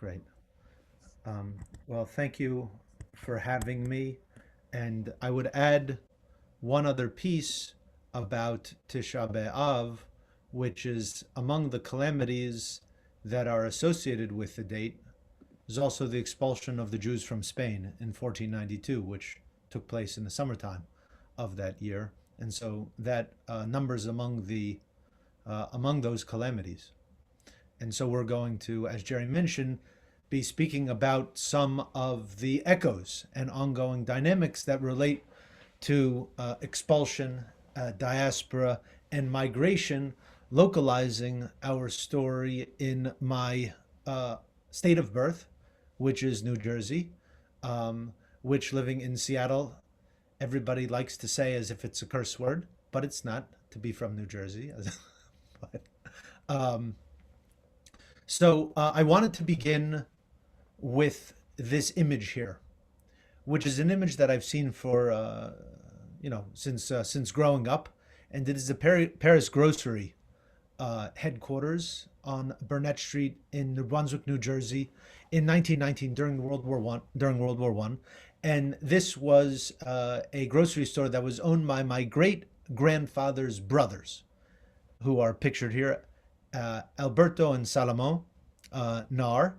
Great. Well, thank you for having me. And I would add one other piece about Tisha B'Av, which is among the calamities that are associated with the date, is also the expulsion of the Jews from Spain in 1492, which took place in the summertime of that year. And so that numbers among those calamities. And so we're going to, as Jerry mentioned, be speaking about some of the echoes and ongoing dynamics that relate to expulsion, diaspora, and migration, localizing our story in my state of birth, which is New Jersey, which living in Seattle, everybody likes to say as if it's a curse word, but it's not to be from New Jersey. but, I wanted to begin with this image here, which is an image that I've seen for since growing up, and it is the Paris grocery headquarters on Burnett Street in New Brunswick, New Jersey, in 1919 during World War One, and this was a grocery store that was owned by my great grandfather's brothers, who are pictured here, Alberto and Salomon Naar,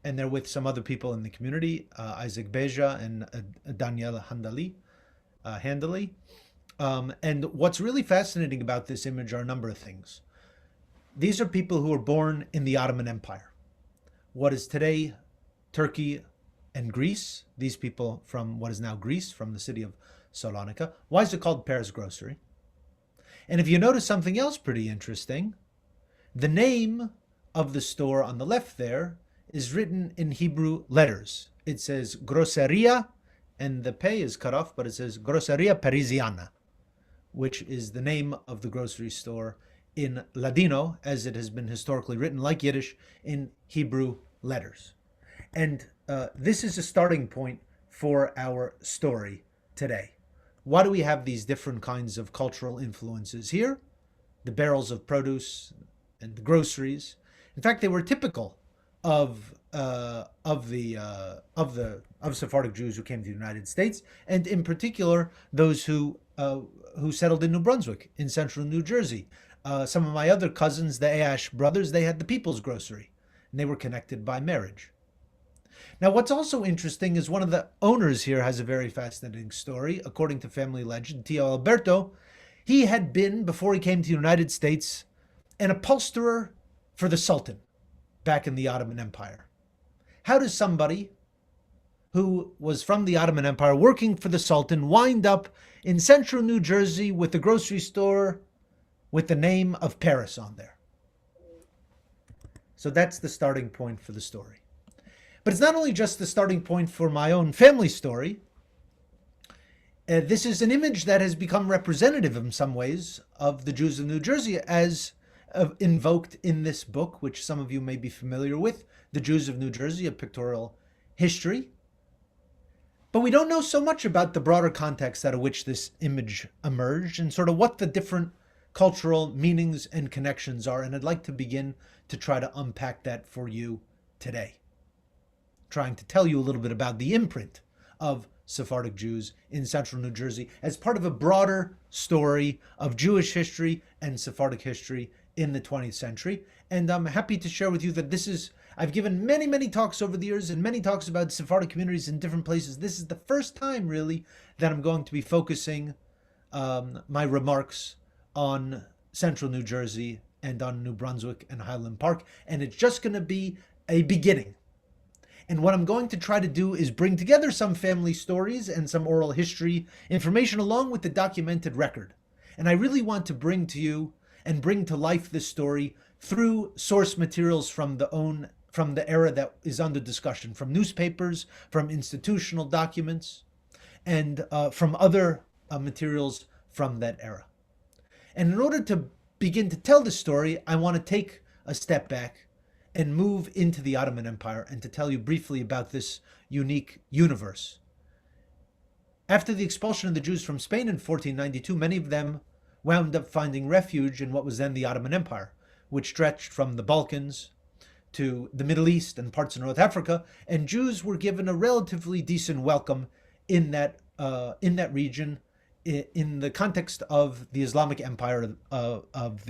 and they're with some other people in the community, Isaac Beja and Daniel Handali. And what's really fascinating about this image are a number of things. These are people who were born in the Ottoman Empire, what is today Turkey and Greece. These people from what is now Greece, from the city of Salonika. Why is it called Paris Grocery? And if you notice something else pretty interesting, the name of the store on the left there is written in Hebrew letters. It says Grosseria, and the pay is cut off, but it says Grosseria Parisiana, which is the name of the grocery store in Ladino, as it has been historically written, like Yiddish, in Hebrew letters. And this is a starting point for our story today. Why do we have these different kinds of cultural influences here? The barrels of produce and the groceries. In fact, they were typical of Sephardic Jews who came to the United States, and in particular those who settled in New Brunswick, in central New Jersey. Some of my other cousins, the Ash brothers, they had the People's Grocery, and they were connected by marriage. Now, what's also interesting is one of the owners here has a very fascinating story. According to family legend, Tio Alberto, he had been, before he came to the United States, an upholsterer for the Sultan back in the Ottoman Empire. How does somebody who was from the Ottoman Empire working for the Sultan wind up in central New Jersey with a grocery store with the name of Paris on there? So that's the starting point for the story. But it's not only just the starting point for my own family story. This is an image that has become representative in some ways of the Jews of New Jersey, as invoked in this book, which some of you may be familiar with, The Jews of New Jersey, A Pictorial History. But we don't know so much about the broader context out of which this image emerged and sort of what the different cultural meanings and connections are. And I'd like to begin to try to unpack that for you today, trying to tell you a little bit about the imprint of Sephardic Jews in central New Jersey as part of a broader story of Jewish history and Sephardic history in the 20th century. And I'm happy to share with you that I've given many, many talks over the years and many talks about Sephardic communities in different places. This is the first time really that I'm going to be focusing my remarks on central New Jersey and on New Brunswick and Highland Park. And it's just going to be a beginning. And what I'm going to try to do is bring together some family stories and some oral history information along with the documented record. And I really want to bring to you and bring to life this story through source materials from the era that is under discussion, from newspapers, from institutional documents, and from other materials from that era. And in order to begin to tell the story, I want to take a step back and move into the Ottoman Empire and to tell you briefly about this unique universe. After the expulsion of the Jews from Spain in 1492, many of them wound up finding refuge in what was then the Ottoman Empire, which stretched from the Balkans to the Middle East and parts of North Africa, and Jews were given a relatively decent welcome in that region, in the context of the Islamic Empire of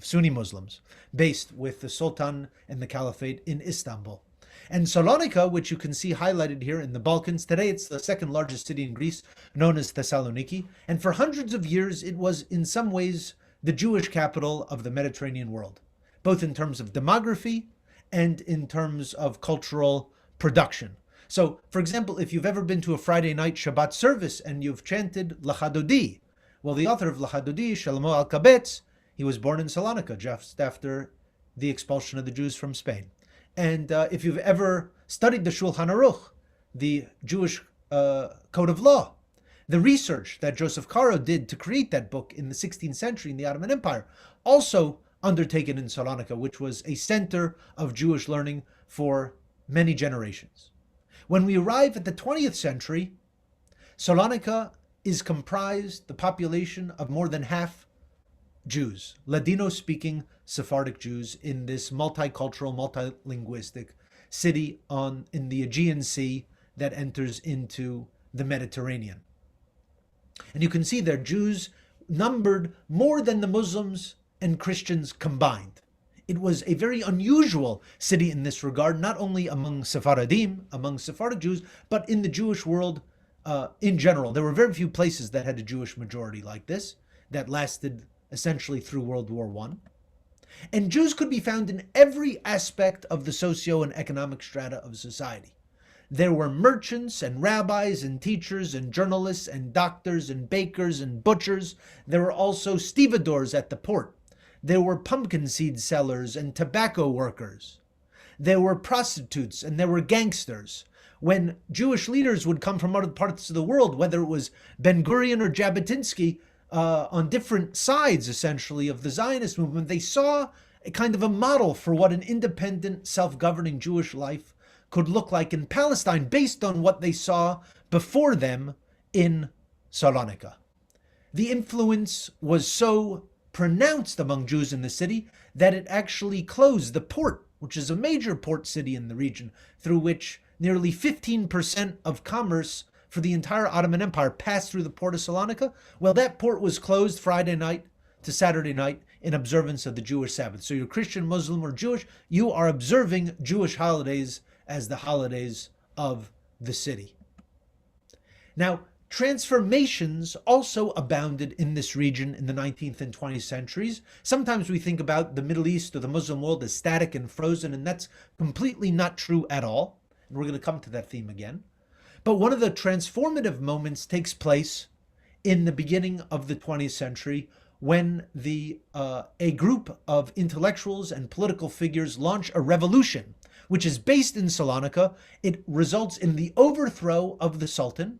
Sunni Muslims, based with the Sultan and the Caliphate in Istanbul. And Salonika, which you can see highlighted here in the Balkans, today it's the second largest city in Greece, known as Thessaloniki, and for hundreds of years it was in some ways the Jewish capital of the Mediterranean world, both in terms of demography and in terms of cultural production. So, for example, if you've ever been to a Friday night Shabbat service and you've chanted L'Chadodi, well, the author of L'Chadodi, Shlomo Alkabetz, he was born in Salonika just after the expulsion of the Jews from Spain. And if you've ever studied the Shulchan Aruch, the Jewish code of law, the research that Joseph Caro did to create that book in the 16th century in the Ottoman Empire, also undertaken in Salonika, which was a center of Jewish learning for many generations. When we arrive at the 20th century, Salonika is comprised, the population, of more than half Jews, Ladino-speaking Sephardic Jews, in this multicultural, multilinguistic city in the Aegean Sea that enters into the Mediterranean. And you can see there Jews numbered more than the Muslims and Christians combined. It was a very unusual city in this regard, not only among Sephardim, among Sephardic Jews, but in the Jewish world in general. There were very few places that had a Jewish majority like this, that lasted essentially through World War I. And Jews could be found in every aspect of the socio and economic strata of society. There were merchants and rabbis and teachers and journalists and doctors and bakers and butchers. There were also stevedores at the port. There were pumpkin seed sellers and tobacco workers. There were prostitutes and there were gangsters. When Jewish leaders would come from other parts of the world, whether it was Ben Gurion or Jabotinsky, on different sides, essentially, of the Zionist movement, they saw a kind of a model for what an independent, self-governing Jewish life could look like in Palestine, based on what they saw before them in Salonika. The influence was so pronounced among Jews in the city that it actually closed the port, which is a major port city in the region, through which nearly 15% of commerce for the entire Ottoman Empire passed through the port of Salonika. Well, that port was closed Friday night to Saturday night in observance of the Jewish Sabbath. So you're Christian, Muslim, or Jewish, you are observing Jewish holidays as the holidays of the city. Now, transformations also abounded in this region in the 19th and 20th centuries. Sometimes we think about the Middle East or the Muslim world as static and frozen, and that's completely not true at all. And we're going to come to that theme again. But one of the transformative moments takes place in the beginning of the 20th century when a group of intellectuals and political figures launch a revolution, which is based in Salonika. It results in the overthrow of the Sultan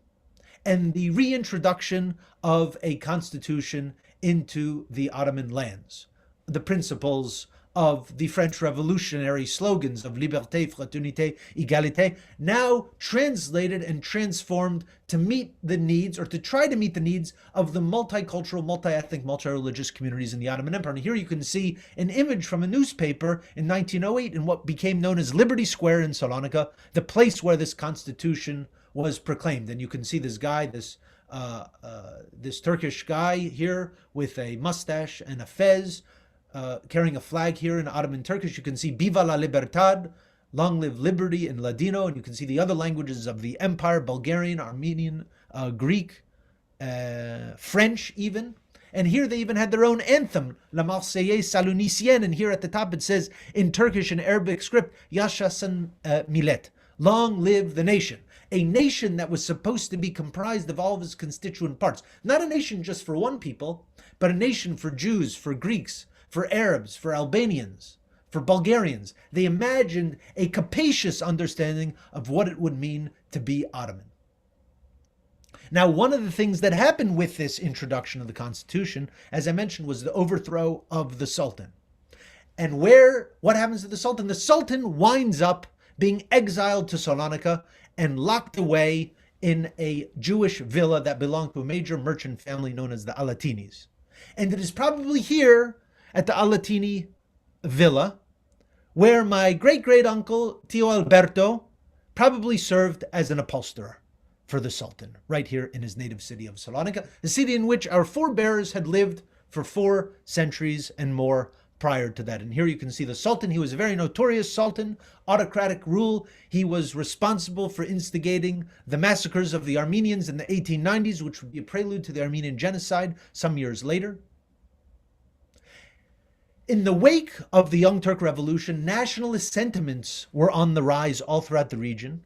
and the reintroduction of a constitution into the Ottoman lands. The principles of the French revolutionary slogans of liberté, fraternité, égalité, now translated and transformed to meet the needs, or to try to meet the needs, of the multicultural, multi-ethnic, multi-religious communities in the Ottoman Empire. And here you can see an image from a newspaper in 1908 in what became known as Liberty Square in Salonika, the place where this constitution was proclaimed. And you can see this guy, this Turkish guy here with a mustache and a fez, carrying a flag here in Ottoman Turkish. You can see Viva la Libertad, long live liberty, in Ladino, and you can see the other languages of the empire, Bulgarian, Armenian, Greek, French even. And here they even had their own anthem, La Marseillaise Salonicienne, and here at the top it says in Turkish and Arabic script, Yaşasın millet, long live the nation. A nation that was supposed to be comprised of all of its constituent parts. Not a nation just for one people, but a nation for Jews, for Greeks, for Arabs, for Albanians, for Bulgarians. They imagined a capacious understanding of what it would mean to be Ottoman. Now, one of the things that happened with this introduction of the Constitution, as I mentioned, was the overthrow of the Sultan. And what happens to the Sultan? The Sultan winds up being exiled to Salonika and locked away in a Jewish villa that belonged to a major merchant family known as the Alatinis. And it is probably here at the Alatini villa where my great-great-uncle, Tio Alberto, probably served as an upholsterer for the Sultan, right here in his native city of Salonika, a city in which our forebears had lived for 4 centuries and more prior to that. And here you can see the Sultan. He was a very notorious Sultan, autocratic rule. He was responsible for instigating the massacres of the Armenians in the 1890s, which would be a prelude to the Armenian genocide some years later. In the wake of the Young Turk Revolution, nationalist sentiments were on the rise all throughout the region.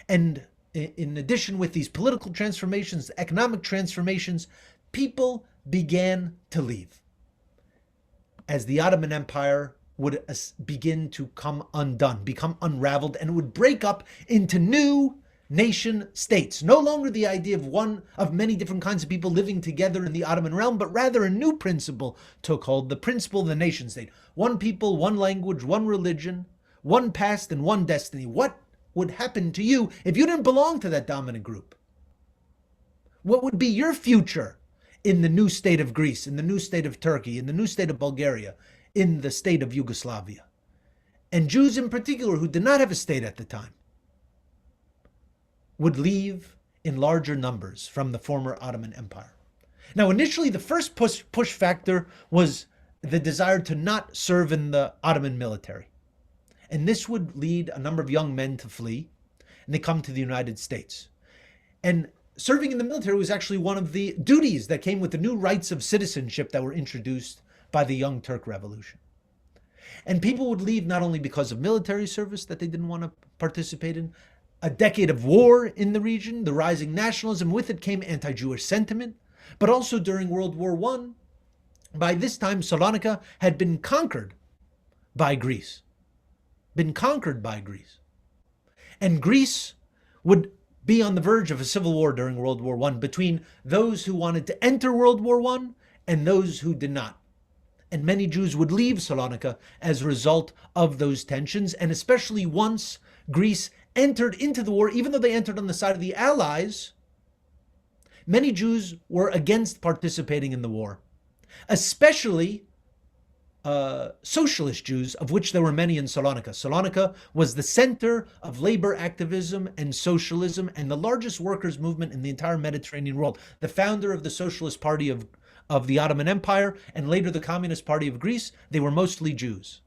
And in addition with these political transformations, economic transformations, people began to leave as the Ottoman Empire would begin to come undone, become unraveled, and would break up into new nation states. No longer the idea of one of many different kinds of people living together in the Ottoman realm, but rather a new principle took hold, the principle of the nation state. One people, one language, one religion, one past, and one destiny. What would happen to you if you didn't belong to that dominant group? What would be your future in the new state of Greece, in the new state of Turkey, in the new state of Bulgaria, in the state of Yugoslavia? And Jews in particular, who did not have a state at the time, would leave in larger numbers from the former Ottoman Empire. Now, initially, the first push factor was the desire to not serve in the Ottoman military. And this would lead a number of young men to flee, and they come to the United States. And serving in the military was actually one of the duties that came with the new rights of citizenship that were introduced by the Young Turk Revolution. And people would leave not only because of military service that they didn't want to participate in, a decade of war in the region, the rising nationalism, with it came anti-Jewish sentiment, but also during World War I. By this time, Salonika had been conquered by Greece. And Greece would be on the verge of a civil war during World War I between those who wanted to enter World War I and those who did not. And many Jews would leave Salonika as a result of those tensions, and especially once Greece entered into the war, even though they entered on the side of the Allies, many Jews were against participating in the war, especially socialist Jews, of which there were many in Salonika. Salonika was the center of labor activism and socialism and the largest workers' movement in the entire Mediterranean world. The founder of the Socialist Party of the Ottoman Empire and later the Communist Party of Greece, they were mostly Jews.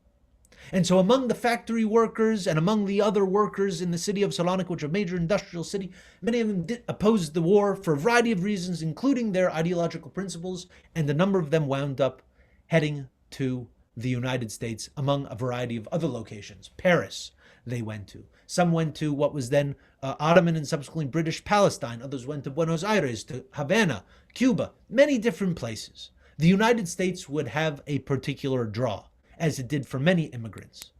And so among the factory workers and among the other workers in the city of Salonika, which is a major industrial city, many of them opposed the war for a variety of reasons, including their ideological principles, and a number of them wound up heading to the United States, among a variety of other locations. Paris they went to. Some went to what was then Ottoman and subsequently British Palestine. Others went to Buenos Aires, to Havana, Cuba, many different places. The United States would have a particular draw, as it did for many immigrants,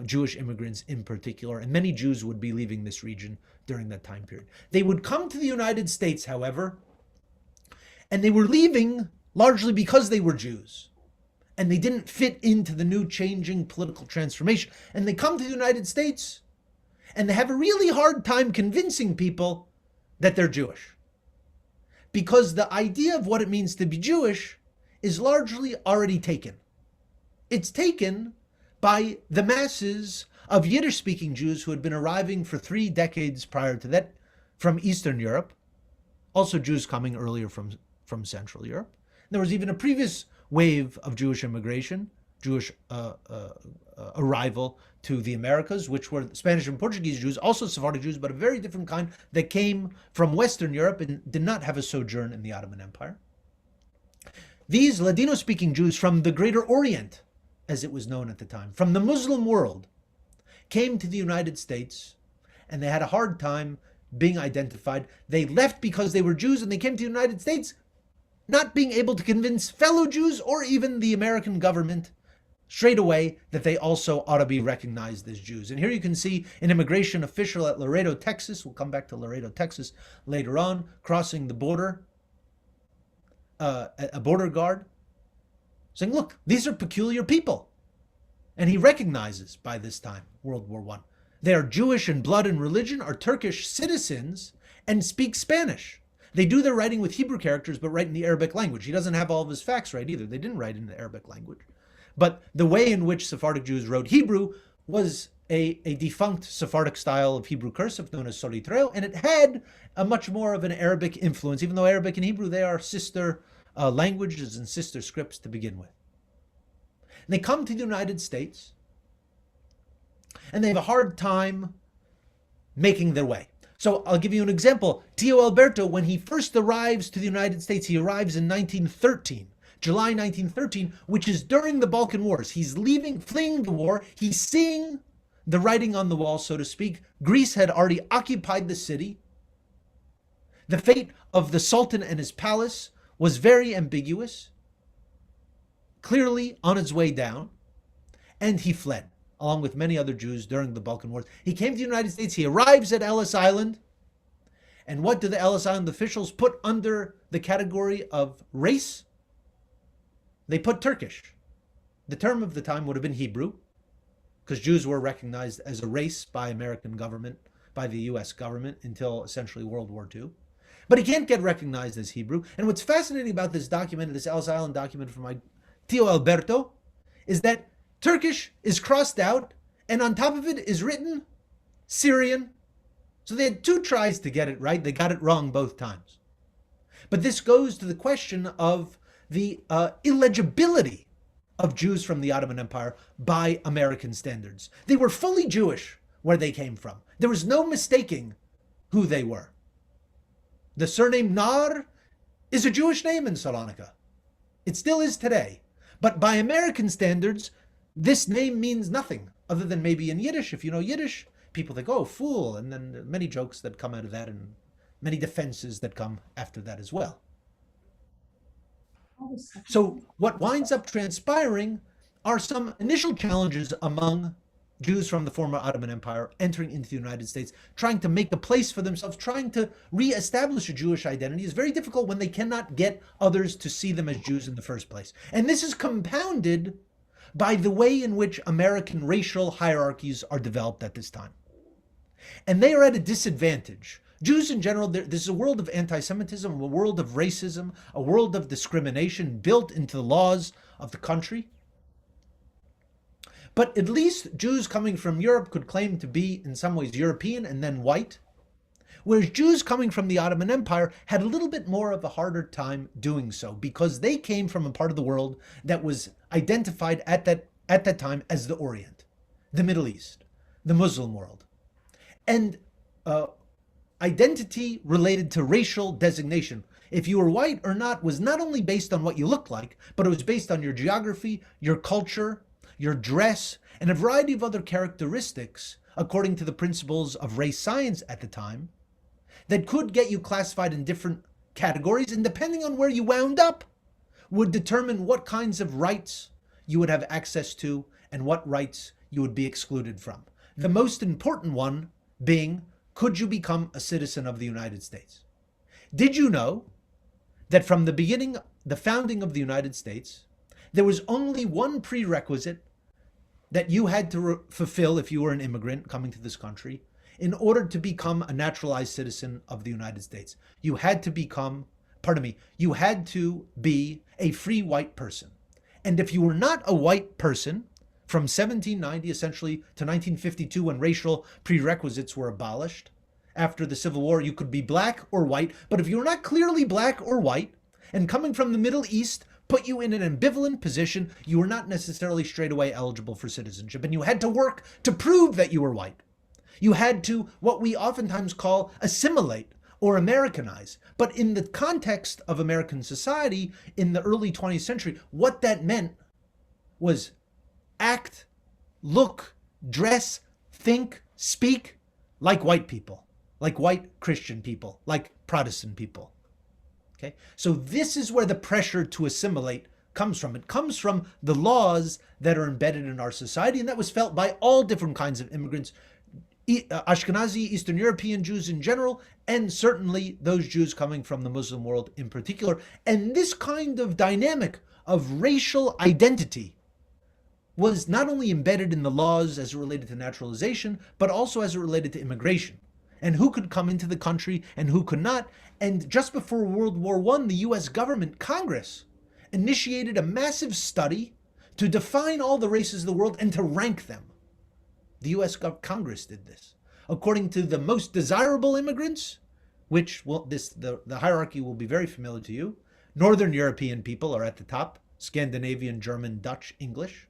Jewish immigrants in particular, and many Jews would be leaving this region during that time period. They would come to the United States, however, and they were leaving largely because they were Jews, and they didn't fit into the new changing political transformation. And they come to the United States, and they have a really hard time convincing people that they're Jewish, because the idea of what it means to be Jewish is largely already taken. It's taken by the masses of Yiddish-speaking Jews who had been arriving for 3 decades prior to that from Eastern Europe, also Jews coming earlier from Central Europe. There was even a previous wave of Jewish immigration, Jewish arrival to the Americas, which were Spanish and Portuguese Jews, also Sephardic Jews, but a very different kind, that came from Western Europe and did not have a sojourn in the Ottoman Empire. These Ladino-speaking Jews from the Greater Orient, as it was known at the time, from the Muslim world, came to the United States, and they had a hard time being identified. They left because they were Jews, and they came to the United States not being able to convince fellow Jews or even the American government straight away that they also ought to be recognized as Jews. And here you can see an immigration official at Laredo, Texas, we'll come back to Laredo, Texas later on, crossing the border, a border guard, saying, look, these are peculiar people. And he recognizes by this time, World War I, they are Jewish in blood and religion, are Turkish citizens, and speak Spanish. They do their writing with Hebrew characters, but write in the Arabic language. He doesn't have all of his facts right either. They didn't write in the Arabic language. But the way in which Sephardic Jews wrote Hebrew was a defunct Sephardic style of Hebrew cursive known as Solitreo, and it had a much more of an Arabic influence, even though Arabic and Hebrew, they are sister languages and sister scripts to begin with. And they come to the United States, and they have a hard time making their way. So I'll give you an example. Tio Alberto, when he first arrives to the United States, he arrives in 1913. July 1913, which is during the Balkan Wars. He's fleeing the war. He's seeing the writing on the wall, so to speak. Greece had already occupied the city. The fate of the Sultan and his palace was very ambiguous, clearly on its way down, and he fled, along with many other Jews during the Balkan Wars. He came to the United States. He arrives at Ellis Island. And what do the Ellis Island officials put under the category of race? They put Turkish. The term of the time would have been Hebrew, because Jews were recognized as a race by American government, by the US government, until essentially World War II. But he can't get recognized as Hebrew. And what's fascinating about this document, this Ellis Island document from my Tio Alberto, is that Turkish is crossed out, and on top of it is written Syrian. So they had 2 tries to get it right. They got it wrong both times. But this goes to the question of the illegibility of Jews from the Ottoman Empire by American standards. They were fully Jewish where they came from. There was no mistaking who they were. The surname Naar is a Jewish name in Salonika. It still is today. But by American standards, this name means nothing other than maybe in Yiddish. If you know Yiddish, people think, oh, fool. And then many jokes that come out of that and many defenses that come after that as well. So what winds up transpiring are some initial challenges among Jews from the former Ottoman Empire entering into the United States, trying to make a place for themselves, trying to reestablish a Jewish identity is very difficult when they cannot get others to see them as Jews in the first place. And this is compounded by the way in which American racial hierarchies are developed at this time. And they are at a disadvantage. Jews in general, this is a world of anti-Semitism, a world of racism, a world of discrimination built into the laws of the country. But at least Jews coming from Europe could claim to be in some ways European and then white, whereas Jews coming from the Ottoman Empire had a little bit more of a harder time doing so because they came from a part of the world that was identified at that time as the Orient, the Middle East, the Muslim world. And identity related to racial designation, if you were white or not, was not only based on what you looked like, but it was based on your geography, your culture, your dress, and a variety of other characteristics, according to the principles of race science at the time, that could get you classified in different categories, and depending on where you wound up, would determine what kinds of rights you would have access to and what rights you would be excluded from. The most important one being, could you become a citizen of the United States? Did you know that from the beginning, the founding of the United States, there was only one prerequisite that you had to fulfill if you were an immigrant coming to this country in order to become a naturalized citizen of the United States? You had to you had to be a free white person. And if you were not a white person, from 1790 essentially to 1952, when racial prerequisites were abolished, after the Civil War, you could be black or white. But if you were not clearly black or white, and coming from the Middle East put you in an ambivalent position, you were not necessarily straight away eligible for citizenship. And you had to work to prove that you were white. You had to, what we oftentimes call, assimilate or Americanize. But in the context of American society in the early 20th century, what that meant was act, look, dress, think, speak like white people, like white Christian people, like Protestant people. Okay? So this is where the pressure to assimilate comes from. It comes from the laws that are embedded in our society, and that was felt by all different kinds of immigrants, Ashkenazi, Eastern European Jews in general, and certainly those Jews coming from the Muslim world in particular. And this kind of dynamic of racial identity was not only embedded in the laws as it related to naturalization, but also as it related to immigration, and who could come into the country and who could not. And just before World War I, the US government, Congress, initiated a massive study to define all the races of the world and to rank them. The U.S. Congress did this. According to the most desirable immigrants, which the hierarchy will be very familiar to you, Northern European people are at the top, Scandinavian, German, Dutch, English.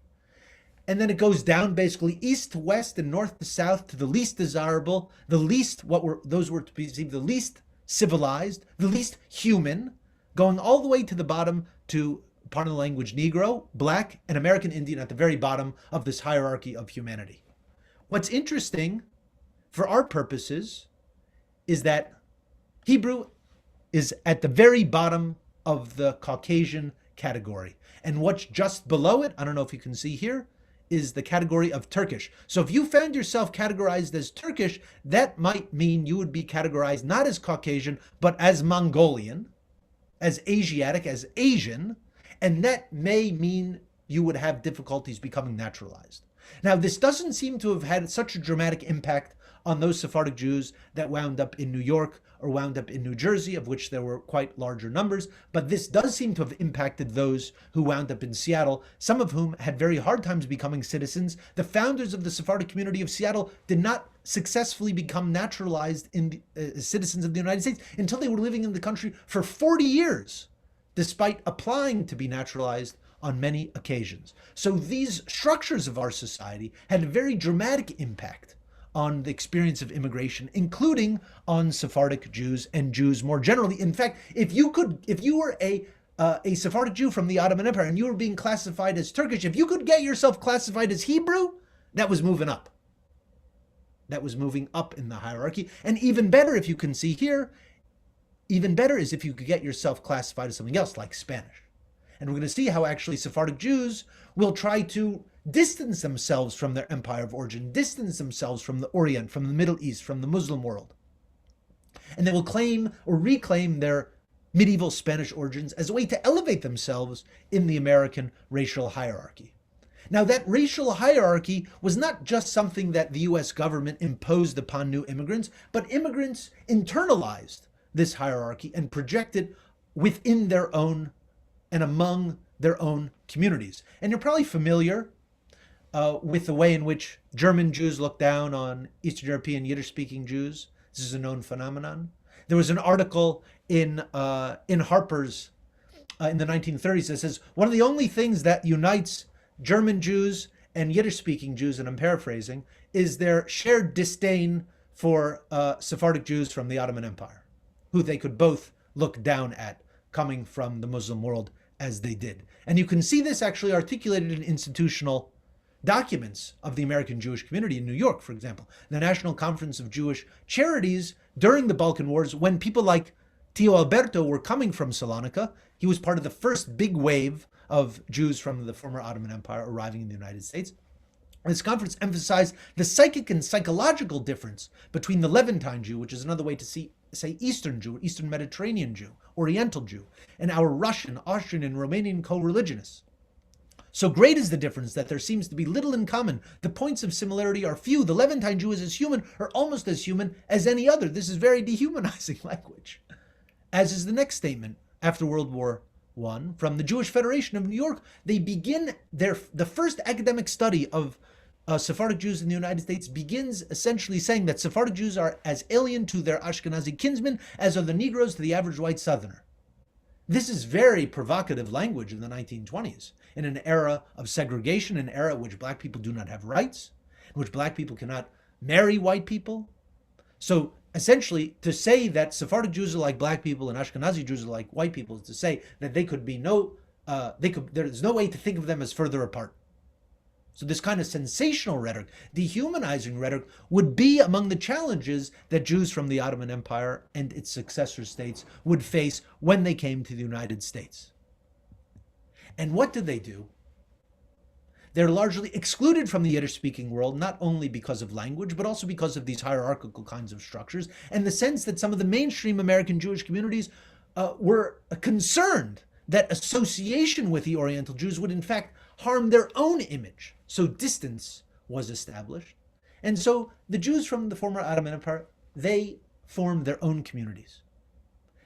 And then it goes down basically east to west and north to south to the least desirable, those were to be perceived the least civilized, the least human, going all the way to the bottom to, pardon the language, Negro, Black, and American Indian at the very bottom of this hierarchy of humanity. What's interesting for our purposes is that Hebrew is at the very bottom of the Caucasian category. And what's just below it, I don't know if you can see here, is the category of Turkish. So if you found yourself categorized as Turkish, that might mean you would be categorized not as Caucasian, but as Mongolian, as Asiatic, as Asian, and that may mean you would have difficulties becoming naturalized. Now, this doesn't seem to have had such a dramatic impact on those Sephardic Jews that wound up in New York or wound up in New Jersey, of which there were quite larger numbers, but this does seem to have impacted those who wound up in Seattle, some of whom had very hard times becoming citizens. The founders of the Sephardic community of Seattle did not successfully become naturalized citizens of the United States until they were living in the country for 40 years, despite applying to be naturalized on many occasions. So these structures of our society had a very dramatic impact on the experience of immigration, including on Sephardic Jews and Jews more generally. In fact, if you were a Sephardic Jew from the Ottoman Empire and you were being classified as Turkish, if you could get yourself classified as Hebrew, that was moving up. That was moving up in the hierarchy. And even better, if you can see here, even better is if you could get yourself classified as something else, like Spanish. And we're going to see how actually Sephardic Jews will try to distance themselves from their empire of origin, distance themselves from the Orient, from the Middle East, from the Muslim world. And they will claim or reclaim their medieval Spanish origins as a way to elevate themselves in the American racial hierarchy. Now, that racial hierarchy was not just something that the U.S. government imposed upon new immigrants, but immigrants internalized this hierarchy and projected within their own and among their own communities. And you're probably familiar with the way in which German Jews look down on Eastern European Yiddish-speaking Jews. This is a known phenomenon. There was an article in Harper's in the 1930s that says one of the only things that unites German Jews and Yiddish-speaking Jews, and I'm paraphrasing, is their shared disdain for Sephardic Jews from the Ottoman Empire, who they could both look down at coming from the Muslim world as they did. And you can see this actually articulated in institutional documents of the American Jewish community in New York, for example. The National Conference of Jewish Charities during the Balkan Wars, when people like Tio Alberto were coming from Salonika, he was part of the first big wave of Jews from the former Ottoman Empire arriving in the United States. This conference emphasized the psychic and psychological difference between the Levantine Jew, which is another way to say Eastern Jew, Eastern Mediterranean Jew, Oriental Jew, and our Russian, Austrian, and Romanian co-religionists. So great is the difference that there seems to be little in common. The points of similarity are few. The Levantine Jew is as human, or almost as human, as any other. This is very dehumanizing language. As is the next statement after World War I from the Jewish Federation of New York. They begin the first academic study of Sephardic Jews in the United States begins essentially saying that Sephardic Jews are as alien to their Ashkenazi kinsmen as are the Negroes to the average white Southerner. This is very provocative language in the 1920s, in an era of segregation, an era in which black people do not have rights, in which black people cannot marry white people. So essentially, to say that Sephardic Jews are like black people and Ashkenazi Jews are like white people is to say that there's no way to think of them as further apart. So this kind of sensational rhetoric, dehumanizing rhetoric, would be among the challenges that Jews from the Ottoman Empire and its successor states would face when they came to the United States. And what did they do? They're largely excluded from the Yiddish-speaking world, not only because of language, but also because of these hierarchical kinds of structures, and the sense that some of the mainstream American Jewish communities were concerned that association with the Oriental Jews would in fact harm their own image. So distance was established. And so the Jews from the former Ottoman Empire, they formed their own communities.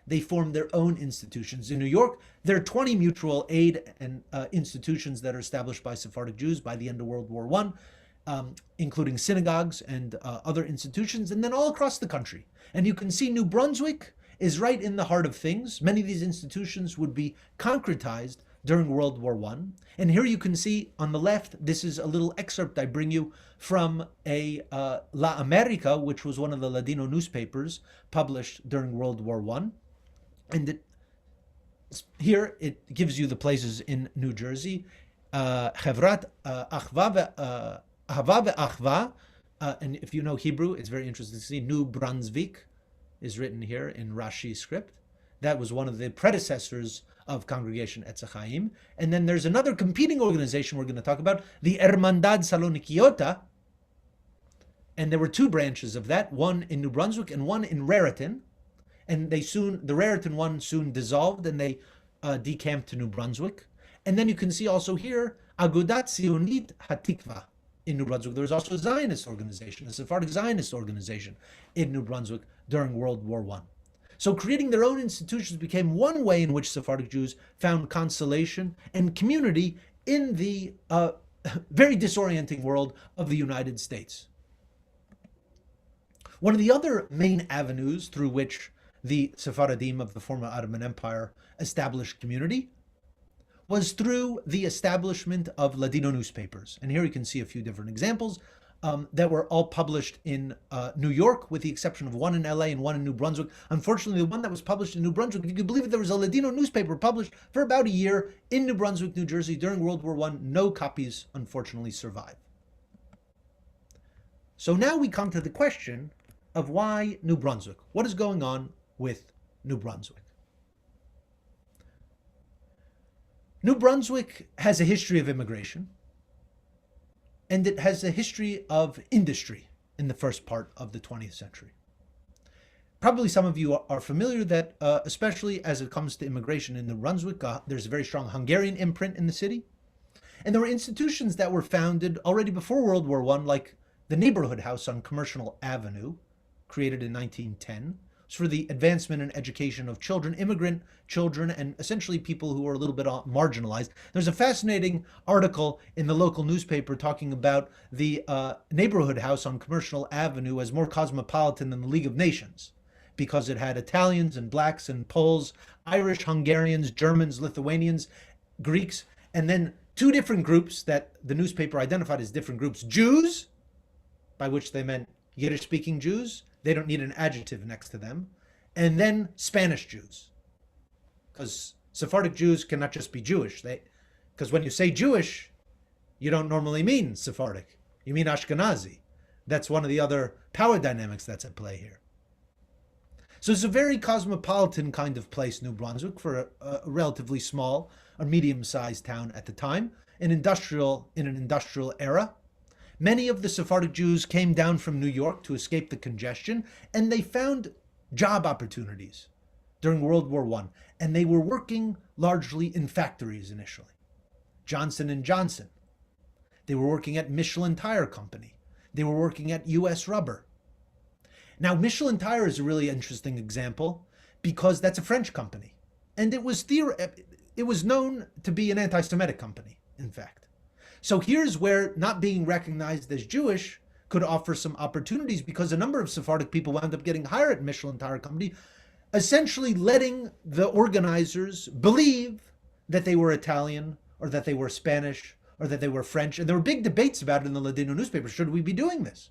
they formed their own institutions. In New York, there are 20 mutual aid and institutions that are established by Sephardic Jews by the end of World War I, including synagogues and other institutions, and then all across the country. And you can see New Brunswick is right in the heart of things. Many of these institutions would be concretized during World War I. And here you can see on the left, this is a little excerpt I bring you from a La America, which was one of the Ladino newspapers published during World War I. And here it gives you the places in New Jersey. Chevrat Ahava ve'Achva, and if you know Hebrew, it's very interesting to see New Brunswick is written here in Rashi script. That was one of the predecessors of Congregation Ets Ahaim. And then there's another competing organization we're going to talk about, the Hermandad Salonikiota. And there were two branches of that, one in New Brunswick and one in Raritan. And the Raritan one soon dissolved and they decamped to New Brunswick. And then you can see also here, Agudat Zionit Hatikva in New Brunswick. There was also a Zionist organization, a Sephardic Zionist organization in New Brunswick during World War I. So creating their own institutions became one way in which Sephardic Jews found consolation and community in the very disorienting world of the United States. One of the other main avenues through which the Sephardim of the former Ottoman Empire established community was through the establishment of Ladino newspapers. And here you can see a few different examples that were all published in New York, with the exception of one in LA and one in New Brunswick. Unfortunately, the one that was published in New Brunswick, if you can believe it, there was a Ladino newspaper published for about a year in New Brunswick, New Jersey during World War I. No copies, unfortunately, survive. So now we come to the question of why New Brunswick? What is going on with New Brunswick? New Brunswick has a history of immigration, and it has a history of industry in the first part of the 20th century. Probably some of you are familiar that, especially as it comes to immigration in New Brunswick, there's a very strong Hungarian imprint in the city. And there were institutions that were founded already before World War I, like the Neighborhood House on Commercial Avenue, created in 1910. For the advancement and education of children, immigrant children, and essentially people who are a little bit marginalized. There's a fascinating article in the local newspaper talking about the Neighborhood House on Commercial Avenue as more cosmopolitan than the League of Nations, because it had Italians and blacks and Poles, Irish, Hungarians, Germans, Lithuanians, Greeks, and then two different groups that the newspaper identified as different groups. Jews, by which they meant Yiddish-speaking Jews. They don't need an adjective next to them. And then Spanish Jews. Because Sephardic Jews cannot just be Jewish. Because when you say Jewish, you don't normally mean Sephardic. You mean Ashkenazi. That's one of the other power dynamics that's at play here. So it's a very cosmopolitan kind of place, New Brunswick, for a relatively small or medium-sized town at the time, in an industrial era. Many of the Sephardic Jews came down from New York to escape the congestion, and they found job opportunities during World War I, and they were working largely in factories initially. Johnson & Johnson. They were working at Michelin Tire Company. They were working at U.S. Rubber. Now, Michelin Tire is a really interesting example because that's a French company, and it was known to be an anti-Semitic company, in fact. So here's where not being recognized as Jewish could offer some opportunities, because a number of Sephardic people wound up getting hired at Michelin Tire Company, essentially letting the organizers believe that they were Italian or that they were Spanish or that they were French. And there were big debates about it in the Ladino newspaper. Should we be doing this?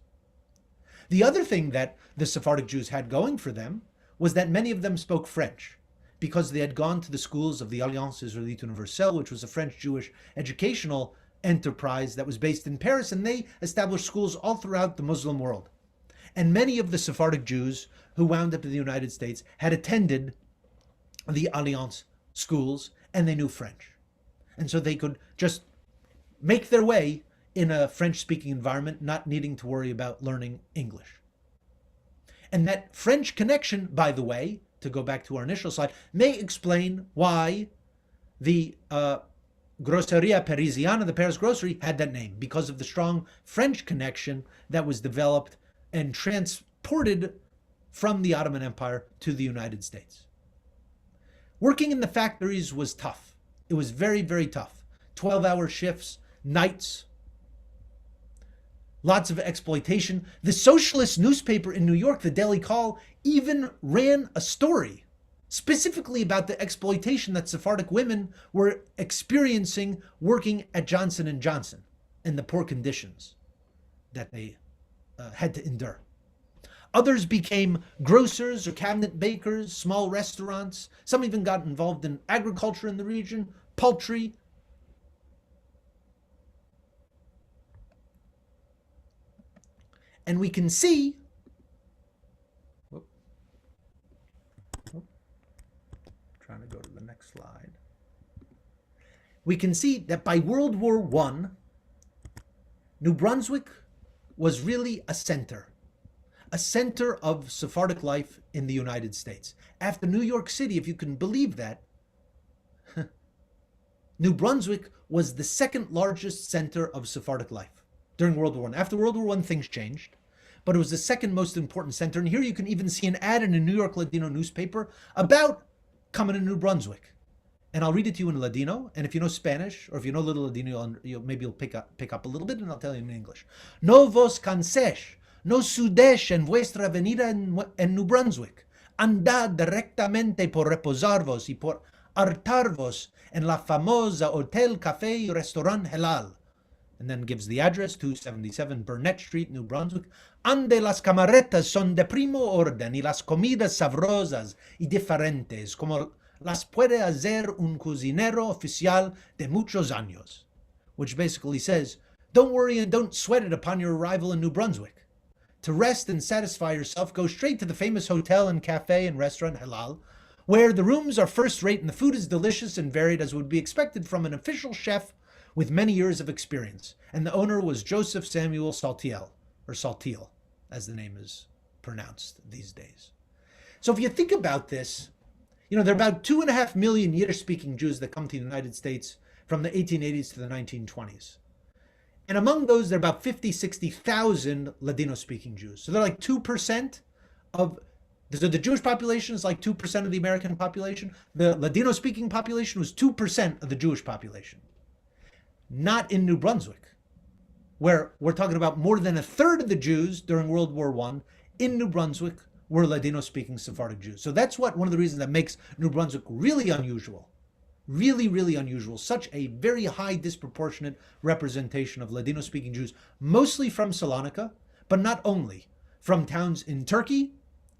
The other thing that the Sephardic Jews had going for them was that many of them spoke French, because they had gone to the schools of the Alliance Israélite Universelle, which was a French-Jewish educational enterprise that was based in Paris, and they established schools all throughout the Muslim world. And many of the Sephardic Jews who wound up in the United States had attended the Alliance schools, and they knew French. And so they could just make their way in a French-speaking environment, not needing to worry about learning English. And that French connection, by the way, to go back to our initial slide, may explain why the Grosseria Parisiana, the Paris grocery, had that name, because of the strong French connection that was developed and transported from the Ottoman Empire to the United States. Working in the factories was tough. It was very, very tough. 12-hour shifts, nights, lots of exploitation. The socialist newspaper in New York, the Daily Call, even ran a story specifically about the exploitation that Sephardic women were experiencing working at Johnson & Johnson and the poor conditions that they had to endure. Others became grocers or cabinet bakers, small restaurants. Some even got involved in agriculture in the region, poultry. And we can see, trying to go to the next slide. We can see that by World War I, New Brunswick was really a center of Sephardic life in the United States. After New York City, if you can believe that, New Brunswick was the second largest center of Sephardic life during World War I. After World War I, things changed, but it was the second most important center. And here you can even see an ad in a New York Ladino newspaper about coming to New Brunswick. And I'll read it to you in Ladino, and if you know Spanish, or if you know a little Ladino, maybe you'll pick up a little bit, and I'll tell you in English. No vos cansesh, no sudesh en vuestra venida en New Brunswick. Andad directamente por reposarvos y por hartarvos en la famosa Hotel Café y Restaurant Halal. And then gives the address, 277 Burnett Street, New Brunswick. Ande las camaretas son de primo orden y las comidas sabrosas y diferentes, como las puede hacer un cocinero oficial de muchos años. Which basically says, don't worry and don't sweat it upon your arrival in New Brunswick. To rest and satisfy yourself, go straight to the famous hotel and cafe and restaurant Halal, where the rooms are first rate and the food is delicious and varied as would be expected from an official chef with many years of experience. And the owner was Joseph Samuel Saltiel, or Saltiel, as the name is pronounced these days. So if you think about this, there are about 2.5 million Yiddish-speaking Jews that come to the United States from the 1880s to the 1920s. And among those, there are about 60,000 Ladino-speaking Jews. So they're like 2% of, so the Jewish population is like 2% of the American population. The Ladino-speaking population was 2% of the Jewish population. Not in New Brunswick, where we're talking about more than a third of the Jews during World War I in New Brunswick were Ladino-speaking Sephardic Jews. So that's one of the reasons that makes New Brunswick really unusual. Really, really unusual. Such a very high disproportionate representation of Ladino-speaking Jews, mostly from Salonika, but not only. From towns in Turkey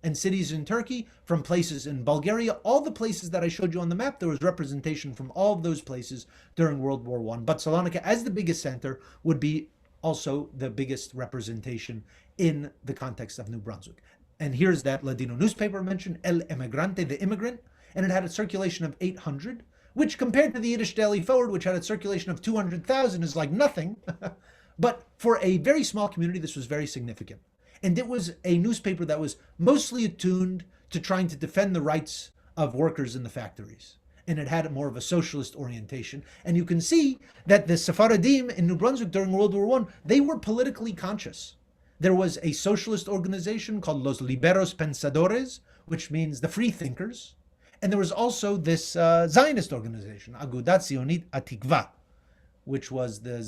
and cities in Turkey, from places in Bulgaria, all the places that I showed you on the map, there was representation from all of those places during World War I. But Salonika, as the biggest center, would be also the biggest representation in the context of New Brunswick. And here's that Ladino newspaper mentioned, El Emigrante, the immigrant, and it had a circulation of 800, which compared to the Yiddish Daily Forward, which had a circulation of 200,000, is like nothing. But for a very small community, this was very significant. And it was a newspaper that was mostly attuned to trying to defend the rights of workers in the factories. And it had more of a socialist orientation. And you can see that the Sephardim in New Brunswick during World War I, they were politically conscious. There was a socialist organization called Los Liberos Pensadores, which means the free thinkers. And there was also this Zionist organization, Agudat Zionit Hatikva, which was the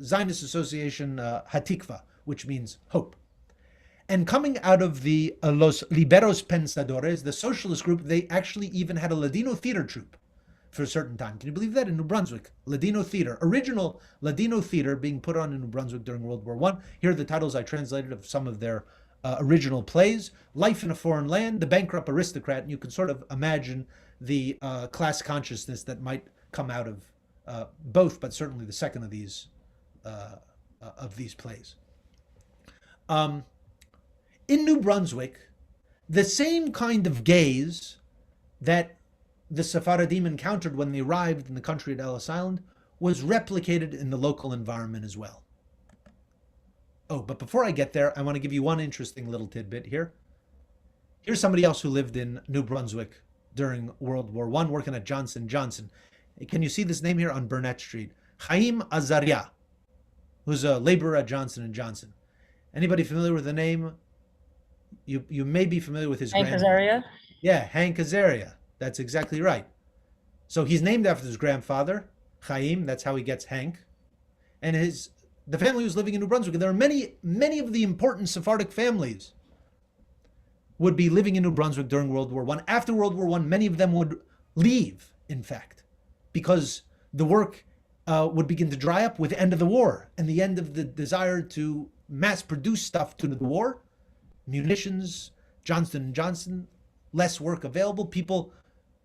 Zionist Association Hatikva, which means hope. And coming out of the Los Liberos Pensadores, the socialist group, they actually even had a Ladino theater troupe for a certain time. Can you believe that? In New Brunswick, Ladino theater, original Ladino theater being put on in New Brunswick during World War I. Here are the titles I translated of some of their original plays. Life in a Foreign Land, The Bankrupt Aristocrat, and you can sort of imagine the class consciousness that might come out of both, but certainly the second of these plays. In New Brunswick, the same kind of gaze that the Sephardim encountered when they arrived in the country at Ellis Island was replicated in the local environment as well. Oh, but before I get there, I want to give you one interesting little tidbit here. Here's somebody else who lived in New Brunswick during World War I, working at Johnson & Johnson. Can you see this name here on Burnett Street? Chaim Azaria, who's a laborer at Johnson & Johnson. Anybody familiar with the name? You may be familiar with his Hank Azaria? Yeah, Hank Azaria. That's exactly right. So he's named after his grandfather, Chaim. That's how he gets Hank. And the family was living in New Brunswick. And there are many of the important Sephardic families would be living in New Brunswick during World War I. After World War I, many of them would leave, in fact, because the work would begin to dry up with the end of the war and the end of the desire to mass produce stuff to the war. Munitions, Johnson & Johnson, less work available. People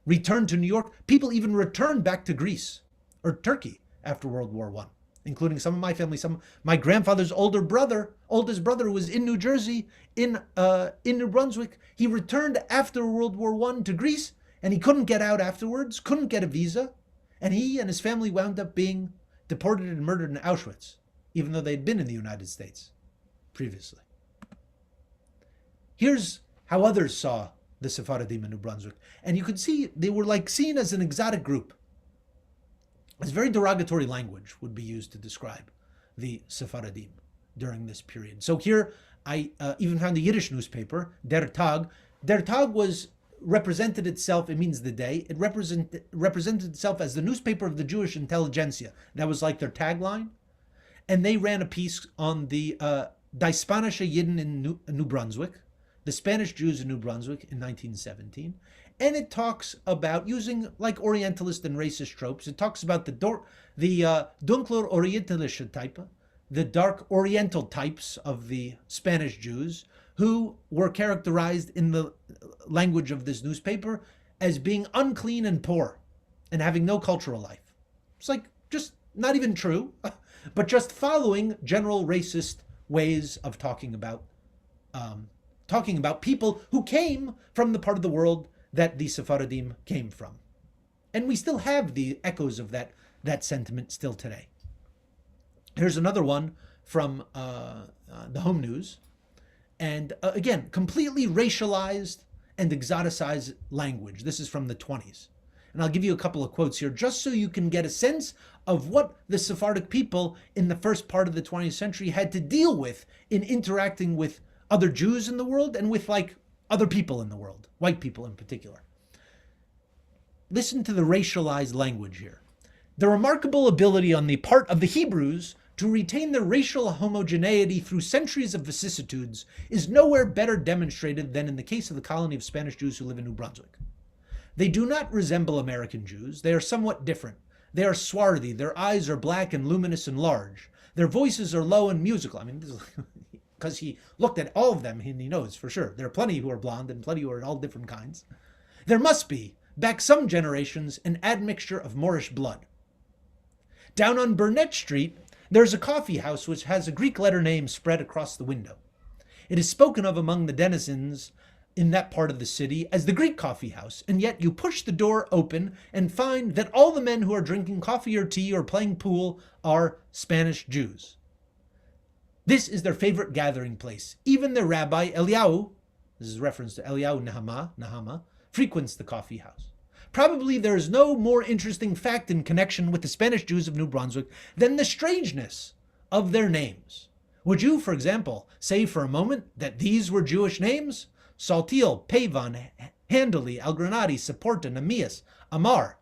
returned to New York. People even returned back to Greece or Turkey after World War I, including some of my family. My grandfather's oldest brother was in New Jersey, in New Brunswick. He returned after World War I to Greece, and he couldn't get out afterwards, couldn't get a visa, and he and his family wound up being deported and murdered in Auschwitz, even though they'd been in the United States previously. Here's how others saw the Sephardim in New Brunswick. And you could see they were like seen as an exotic group. As very derogatory language would be used to describe the Sephardim during this period. So here I even found a Yiddish newspaper, Der Tag. Der Tag represented itself, it means the day, it represented itself as the newspaper of the Jewish intelligentsia. That was like their tagline. And they ran a piece on the Die Spanische Jiden in New Brunswick, the Spanish Jews in New Brunswick in 1917. And it talks about, using like Orientalist and racist tropes, it talks about the dunkler Orientalische type, the dark Oriental types of the Spanish Jews, who were characterized in the language of this newspaper as being unclean and poor and having no cultural life. It's like just not even true, but just following general racist ways of talking about people who came from the part of the world that the Sephardim came from. And we still have the echoes of that sentiment still today. Here's another one from the Home News. And again, completely racialized and exoticized language. This is from the 20s. And I'll give you a couple of quotes here just so you can get a sense of what the Sephardic people in the first part of the 20th century had to deal with in interacting with other Jews in the world and with like other people in the world, white people in particular. Listen to the racialized language here. The remarkable ability on the part of the Hebrews to retain their racial homogeneity through centuries of vicissitudes is nowhere better demonstrated than in the case of the colony of Spanish Jews who live in New Brunswick. They do not resemble American Jews. They are somewhat different. They are swarthy. Their eyes are black and luminous and large. Their voices are low and musical. I mean, this is because he looked at all of them and he knows for sure. There are plenty who are blonde and plenty who are all different kinds. There must be, back some generations, an admixture of Moorish blood. Down on Burnett Street, there's a coffee house which has a Greek letter name spread across the window. It is spoken of among the denizens in that part of the city as the Greek coffee house, and yet you push the door open and find that all the men who are drinking coffee or tea or playing pool are Spanish Jews. This is their favorite gathering place. Even their rabbi, Eliyahu, this is reference to Eliyahu Nahama, frequents the coffee house. Probably there is no more interesting fact in connection with the Spanish Jews of New Brunswick than the strangeness of their names. Would you, for example, say for a moment that these were Jewish names? Saltiel, Pavan, Handeli, Algranati, Saporta, Namias, Amar.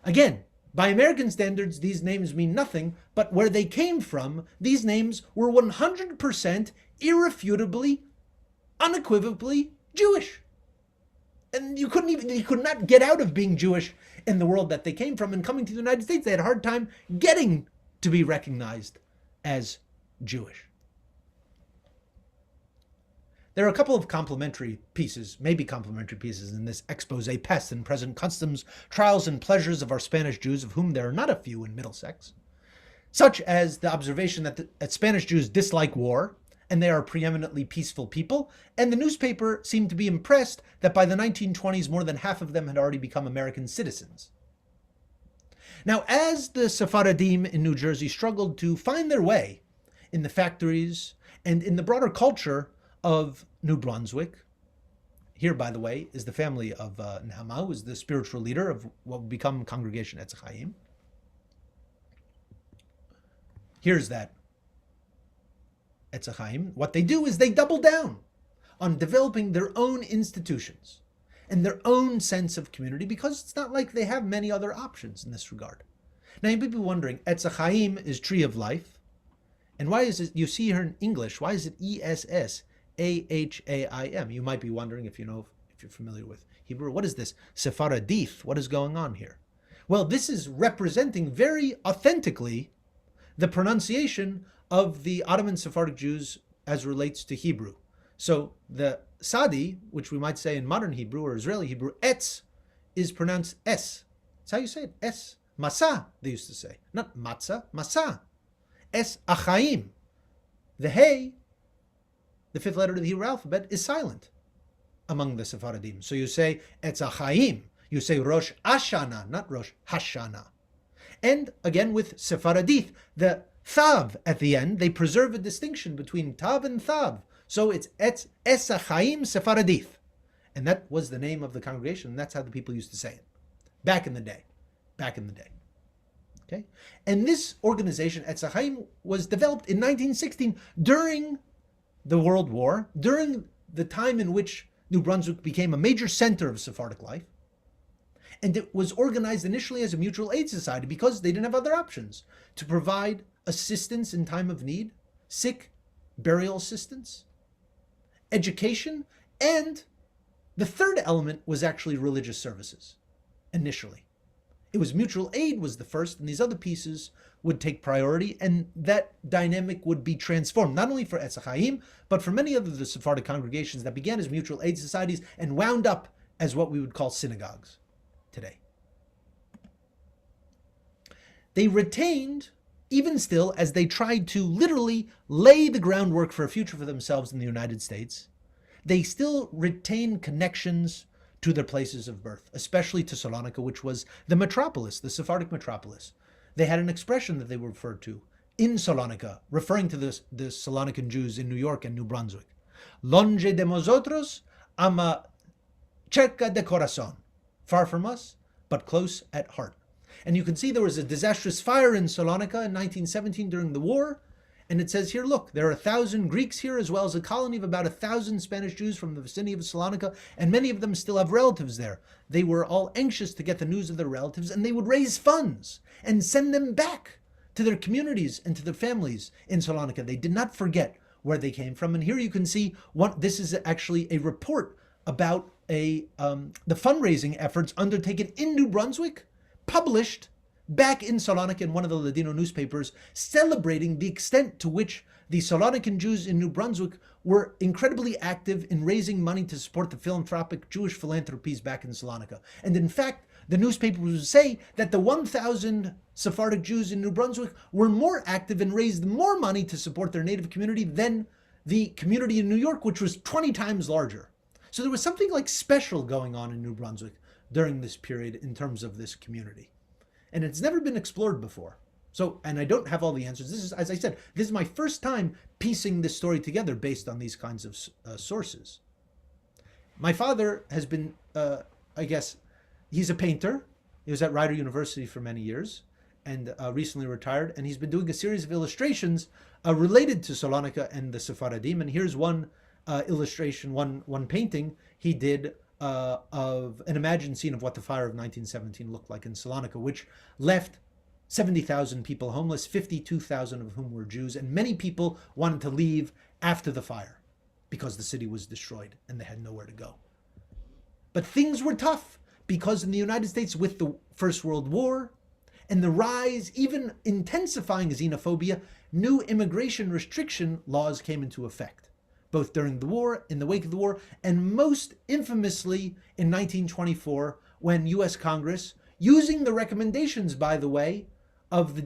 Again, by American standards, these names mean nothing, but where they came from, these names were 100% irrefutably, unequivocally Jewish. And you could not get out of being Jewish in the world that they came from, and coming to the United States, they had a hard time getting to be recognized as Jewish. There are a couple of complementary pieces in this expose, past and present customs, trials and pleasures of our Spanish Jews, of whom there are not a few in Middlesex, such as the observation that Spanish Jews dislike war, and they are a preeminently peaceful people, and the newspaper seemed to be impressed that by the 1920s, more than half of them had already become American citizens. Now, as the Sephardim in New Jersey struggled to find their way in the factories and in the broader culture of New Brunswick, here, by the way, is the family of Nehama, who is the spiritual leader of what would become Congregation Ets Ahaim. Here's that Ets Ahaim. What they do is they double down on developing their own institutions. and their own sense of community, because it's not like they have many other options in this regard. Now, you may be wondering, Ets Ahaim is tree of life, and why is it, you see here in English, why is it Essahaim? You might be wondering, if you're familiar with Hebrew, what is this? Sepharadith, what is going on here? Well, this is representing very authentically the pronunciation of the Ottoman Sephardic Jews as relates to Hebrew. So the Sadi, which we might say in modern Hebrew or Israeli Hebrew, Etz, is pronounced S. That's how you say it, S. Masa, they used to say. Not matzah, Masa. Ets Ahaim. The Hey, the fifth letter of the Hebrew alphabet, is silent among the Sephardim. So you say Ets Ahaim. You say Rosh Hashanah, not Rosh Hashanah. And again with Sepharadith, the Thav at the end, they preserve a distinction between Tav and Thav. So it's Ets Ahaim Sepharadith. And that was the name of the congregation, and that's how the people used to say it. Back in the day. Okay? And this organization, Ets Ahaim, was developed in 1916 during the World War, during the time in which New Brunswick became a major center of Sephardic life. And it was organized initially as a mutual aid society because they didn't have other options to provide assistance in time of need, sick, burial assistance, education, and the third element was actually religious services initially. It was mutual aid was the first, and these other pieces would take priority, and that dynamic would be transformed, not only for Ets Ahaim, but for many other Sephardic congregations that began as mutual aid societies and wound up as what we would call synagogues today. They retained, even still, as they tried to literally lay the groundwork for a future for themselves in the United States, they still retain connections to their places of birth, especially to Salonika, which was the metropolis, the Sephardic metropolis. They had an expression that they were referred to in Salonika, referring to the Salonican Jews in New York and New Brunswick. Longe de nosotros, ama cerca de corazón. Far from us, but close at heart. And you can see there was a disastrous fire in Salonika in 1917 during the war. And it says here, look, there are 1,000 Greeks here, as well as a colony of about 1,000 Spanish Jews from the vicinity of Salonika, and many of them still have relatives there. They were all anxious to get the news of their relatives, and they would raise funds and send them back to their communities and to their families in Salonika. They did not forget where they came from. And here you can see, this is actually a report about the fundraising efforts undertaken in New Brunswick, published back in Salonika in one of the Ladino newspapers, celebrating the extent to which the Salonican Jews in New Brunswick were incredibly active in raising money to support the philanthropic Jewish philanthropies back in Salonika. And in fact, the newspapers would say that the 1,000 Sephardic Jews in New Brunswick were more active and raised more money to support their native community than the community in New York, which was 20 times larger. So there was something like special going on in New Brunswick during this period in terms of this community. And it's never been explored before. So, and I don't have all the answers. This is, as I said, this is my first time piecing this story together based on these kinds of sources. My father has been, he's a painter. He was at Rider University for many years and recently retired. And he's been doing a series of illustrations related to Salonika and the Sephardim. And here's one illustration, one painting he did of an imagined scene of what the fire of 1917 looked like in Salonika, which left 70,000 people homeless, 52,000 of whom were Jews, and many people wanted to leave after the fire because the city was destroyed and they had nowhere to go. But things were tough because in the United States, with the First World War and the rise, even intensifying xenophobia, new immigration restriction laws came into effect, both during the war, in the wake of the war, and most infamously in 1924, when U.S. Congress, using the recommendations, by the way, of the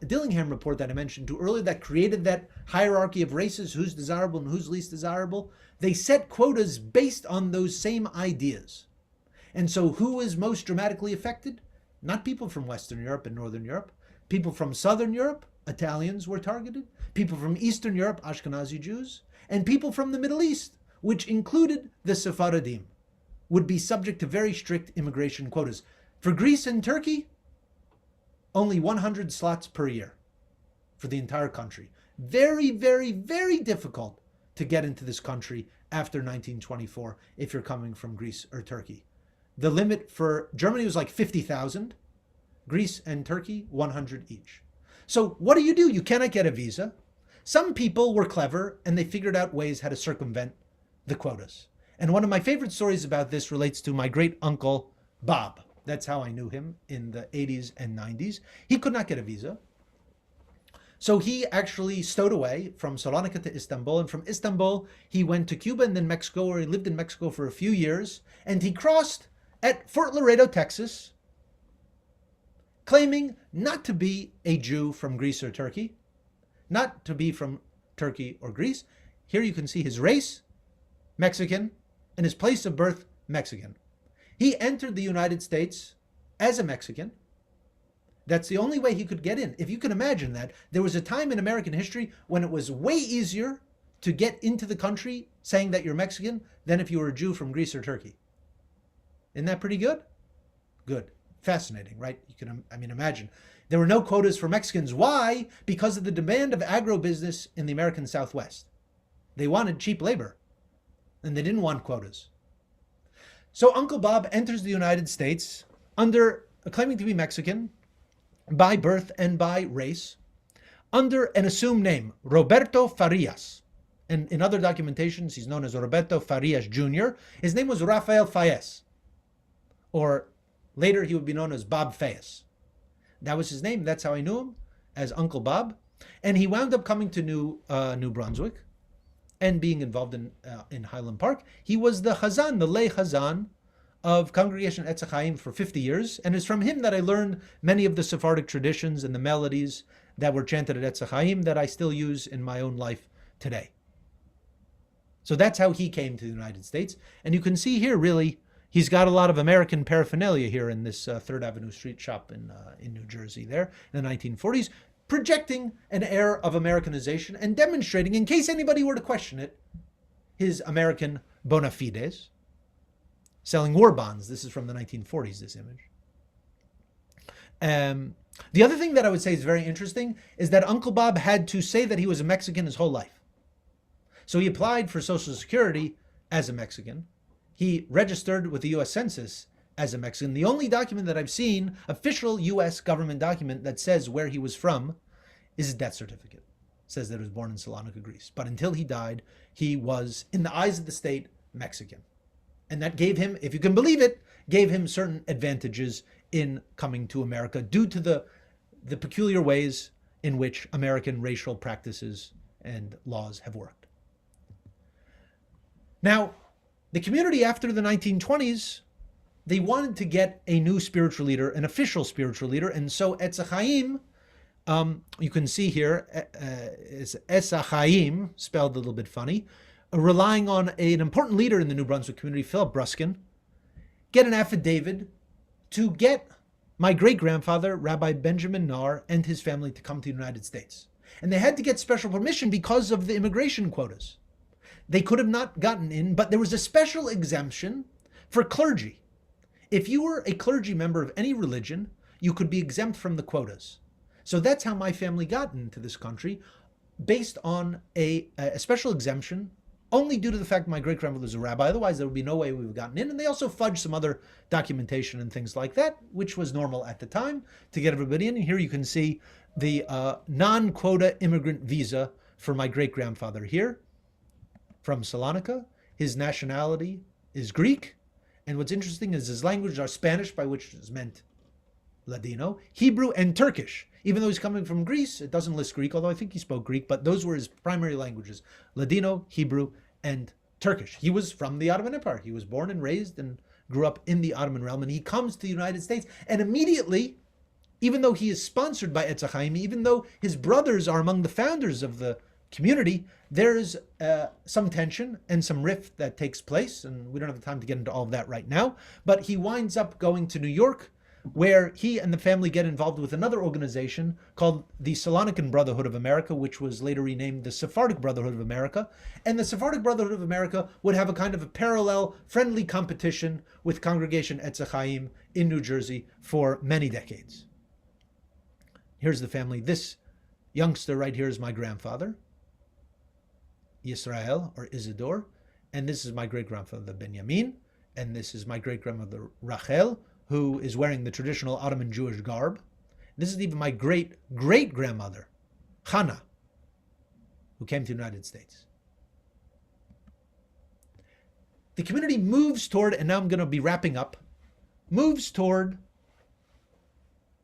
Dillingham report that I mentioned to earlier, that created that hierarchy of races, who's desirable and who's least desirable, they set quotas based on those same ideas. And so who was most dramatically affected? Not people from Western Europe and Northern Europe. People from Southern Europe, Italians were targeted. People from Eastern Europe, Ashekanzi Jews. And people from the Middle East, which included the Sephardim, would be subject to very strict immigration quotas. For Greece and Turkey, only 100 slots per year for the entire country. Very, very, very difficult to get into this country after 1924 if you're coming from Greece or Turkey. The limit for Germany was like 50,000. Greece and Turkey, 100 each. So what do? You cannot get a visa. Some people were clever and they figured out ways how to circumvent the quotas. And one of my favorite stories about this relates to my great uncle, Bob. That's how I knew him in the 80s and 90s. He could not get a visa. So he actually stowed away from Salonika to Istanbul. And from Istanbul, he went to Cuba and then Mexico, where he lived in Mexico for a few years. And he crossed at Fort Laredo, Texas, claiming not to be a Jew from Greece or Turkey, not to be from Turkey or Greece. Here you can see his race, Mexican, and his place of birth, Mexican. He entered the United States as a Mexican. That's the only way he could get in. If you can imagine that, there was a time in American history when it was way easier to get into the country saying that you're Mexican than if you were a Jew from Greece or Turkey. Isn't that pretty good? Good. Fascinating, right? You can, imagine. There were no quotas for Mexicans. Why? Because of the demand of agribusiness in the American Southwest. They wanted cheap labor, and they didn't want quotas. So Uncle Bob enters the United States under claiming to be Mexican by birth and by race, under an assumed name, Roberto Farias. And in other documentations, he's known as Roberto Farias Jr. His name was Rafael Faes, or later he would be known as Bob Faes. That was his name. That's how I knew him, as Uncle Bob. And he wound up coming to New Brunswick and being involved in Highland Park. He was the Chazan, the lay Chazan of Congregation Ets Ahaim for 50 years. And it's from him that I learned many of the Sephardic traditions and the melodies that were chanted at Ets Ahaim that I still use in my own life today. So that's how he came to the United States. And you can see here, really, he's got a lot of American paraphernalia here in this 3rd Avenue street shop in New Jersey there in the 1940s, projecting an air of Americanization and demonstrating, in case anybody were to question it, his American bona fides. Selling war bonds. This is from the 1940s, this image. The other thing that I would say is very interesting is that Uncle Bob had to say that he was a Mexican his whole life. So he applied for Social Security as a Mexican. He registered with the U.S. Census as a Mexican. The only document that I've seen, official U.S. government document that says where he was from, is his death certificate. It says that he was born in Salonika, Greece. But until he died, he was, in the eyes of the state, Mexican. And that gave him, if you can believe it, gave him certain advantages in coming to America due to the peculiar ways in which American racial practices and laws have worked. Now, the community after the 1920s, they wanted to get a new spiritual leader, an official spiritual leader, and so Ets Ahaim, you can see here, is Ets Ahaim, spelled a little bit funny, relying on an important leader in the New Brunswick community, Philip Bruskin, get an affidavit to get my great-grandfather, Rabbi Benjamin Naar, and his family to come to the United States. And they had to get special permission because of the immigration quotas. They could have not gotten in, but there was a special exemption for clergy. If you were a clergy member of any religion, you could be exempt from the quotas. So that's how my family got into this country, based on a special exemption, only due to the fact my great-grandfather was a rabbi. Otherwise, there would be no way we would have gotten in. And they also fudged some other documentation and things like that, which was normal at the time, to get everybody in. And here you can see the non-quota immigrant visa for my great-grandfather here from Salonika. His nationality is Greek. And what's interesting is his languages are Spanish, by which is meant Ladino, Hebrew, and Turkish. Even though he's coming from Greece, it doesn't list Greek, although I think he spoke Greek, but those were his primary languages, Ladino, Hebrew, and Turkish. He was from the Ottoman Empire. He was born and raised and grew up in the Ottoman realm, and he comes to the United States, and immediately, even though he is sponsored by Ets Ahaim, even though his brothers are among the founders of the community, there's some tension and some rift that takes place, and we don't have the time to get into all of that right now, but he winds up going to New York, where he and the family get involved with another organization called the Salonican Brotherhood of America, which was later renamed the Sephardic Brotherhood of America. And the Sephardic Brotherhood of America would have a kind of a parallel, friendly competition with Congregation Ets Ahaim in New Jersey for many decades. Here's the family. This youngster right here is my grandfather, Yisrael, or Isidore, and this is my great-grandfather, Benjamin. and this is my great-grandmother Rachel, who is wearing the traditional Ottoman Jewish garb. This is even my great-great-grandmother, Chana, who came to the United States. The community moves toward, and now I'm going to be wrapping up, moves toward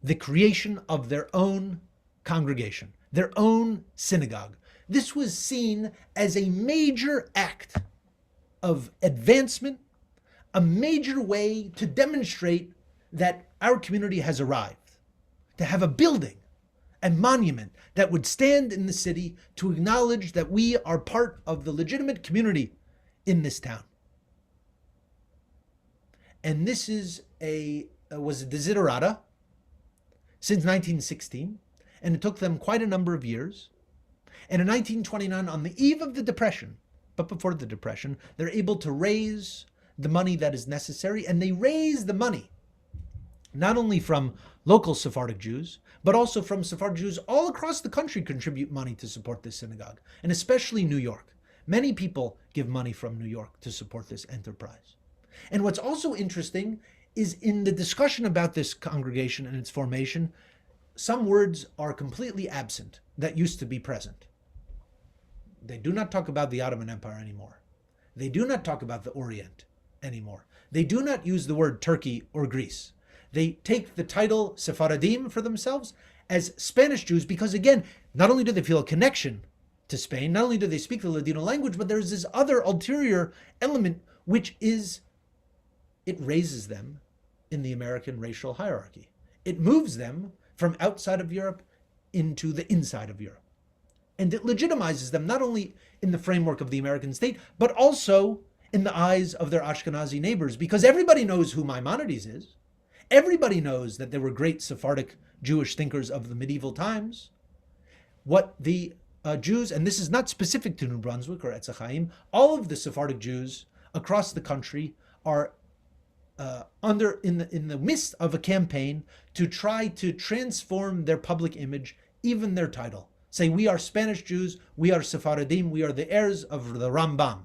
the creation of their own congregation, their own synagogue. This was seen as a major act of advancement, a major way to demonstrate that our community has arrived, to have a building, a monument that would stand in the city to acknowledge that we are part of the legitimate community in this town. And this was a desiderata since 1916, and it took them quite a number of years. And in 1929, on the eve of the Depression, but before the Depression, they're able to raise the money that is necessary, and they raise the money not only from local Sephardic Jews, but also from Sephardic Jews all across the country contribute money to support this synagogue, and especially New York. Many people give money from New York to support this enterprise. And what's also interesting is in the discussion about this congregation and its formation, some words are completely absent that used to be present. They do not talk about the Ottoman Empire anymore. They do not talk about the Orient anymore. They do not use the word Turkey or Greece. They take the title Sephardim for themselves as Spanish Jews because, again, not only do they feel a connection to Spain, not only do they speak the Ladino language, but there's this other ulterior element, which is it raises them in the American racial hierarchy. It moves them from outside of Europe into the inside of Europe. And it legitimizes them not only in the framework of the American state, but also in the eyes of their Ashkenazi neighbors, because everybody knows who Maimonides is. Everybody knows that there were great Sephardic Jewish thinkers of the medieval times. What the Jews, and this is not specific to New Brunswick or Ets Ahaim, all of the Sephardic Jews across the country are in the midst of a campaign to try to transform their public image, even their title. Say, we are Spanish Jews, we are Sephardim, we are the heirs of the Rambam.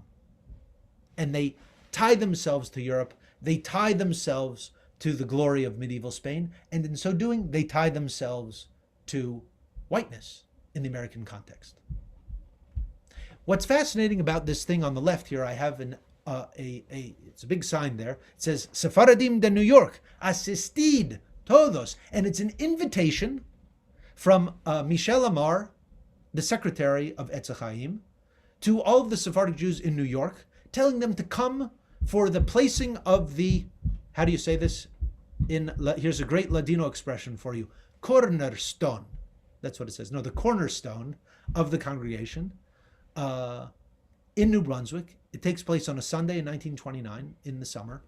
And they tie themselves to Europe, they tie themselves to the glory of medieval Spain, and in so doing, they tie themselves to whiteness in the American context. What's fascinating about this thing on the left here, I have it's a big sign there. It says, Sephardim de New York, asistid todos. And it's an invitation from Michel Amar, the secretary of Ets Ahaim, to all of the Sephardic Jews in New York, telling them to come for the placing of the, how do you say this? Here's a great Ladino expression for you, cornerstone. That's what it says. No, the cornerstone of the congregation in New Brunswick. It takes place on a Sunday in 1929 in the summer.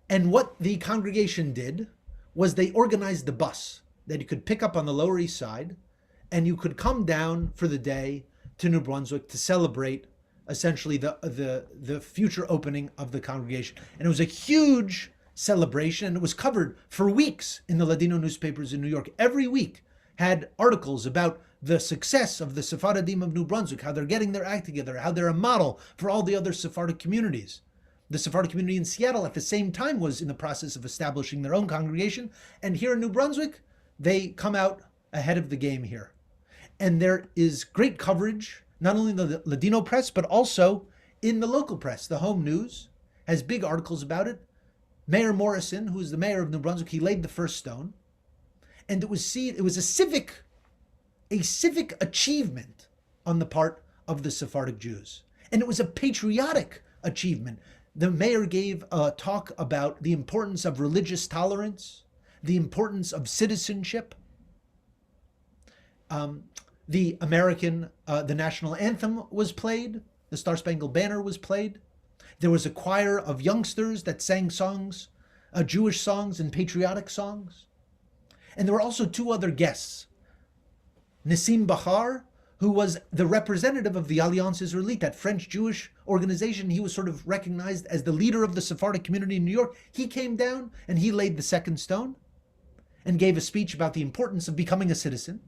And what the congregation did was they organized the bus that you could pick up on the Lower East Side, and you could come down for the day to New Brunswick to celebrate essentially the future opening of the congregation. And it was a huge celebration, and it was covered for weeks in the Ladino newspapers in New York. Every week had articles about the success of the Sephardim of New Brunswick, how they're getting their act together, how they're a model for all the other Sephardic communities. The Sephardic community in Seattle at the same time was in the process of establishing their own congregation, and here in New Brunswick, they come out ahead of the game here. And there is great coverage, not only in the Ladino press, but also in the local press. The Home News has big articles about it. Mayor Morrison, who is the mayor of New Brunswick, he laid the first stone. And it was a civic achievement on the part of the Sephardic Jews. And it was a patriotic achievement. The mayor gave a talk about the importance of religious tolerance, the importance of citizenship. The national anthem was played. The Star Spangled Banner was played. There was a choir of youngsters that sang songs, Jewish songs and patriotic songs. And there were also two other guests. Nissim Bahar, who was the representative of the Alliance Israelite, that French Jewish organization. He was sort of recognized as the leader of the Sephardic community in New York. He came down and he laid the second stone and gave a speech about the importance of becoming a citizen.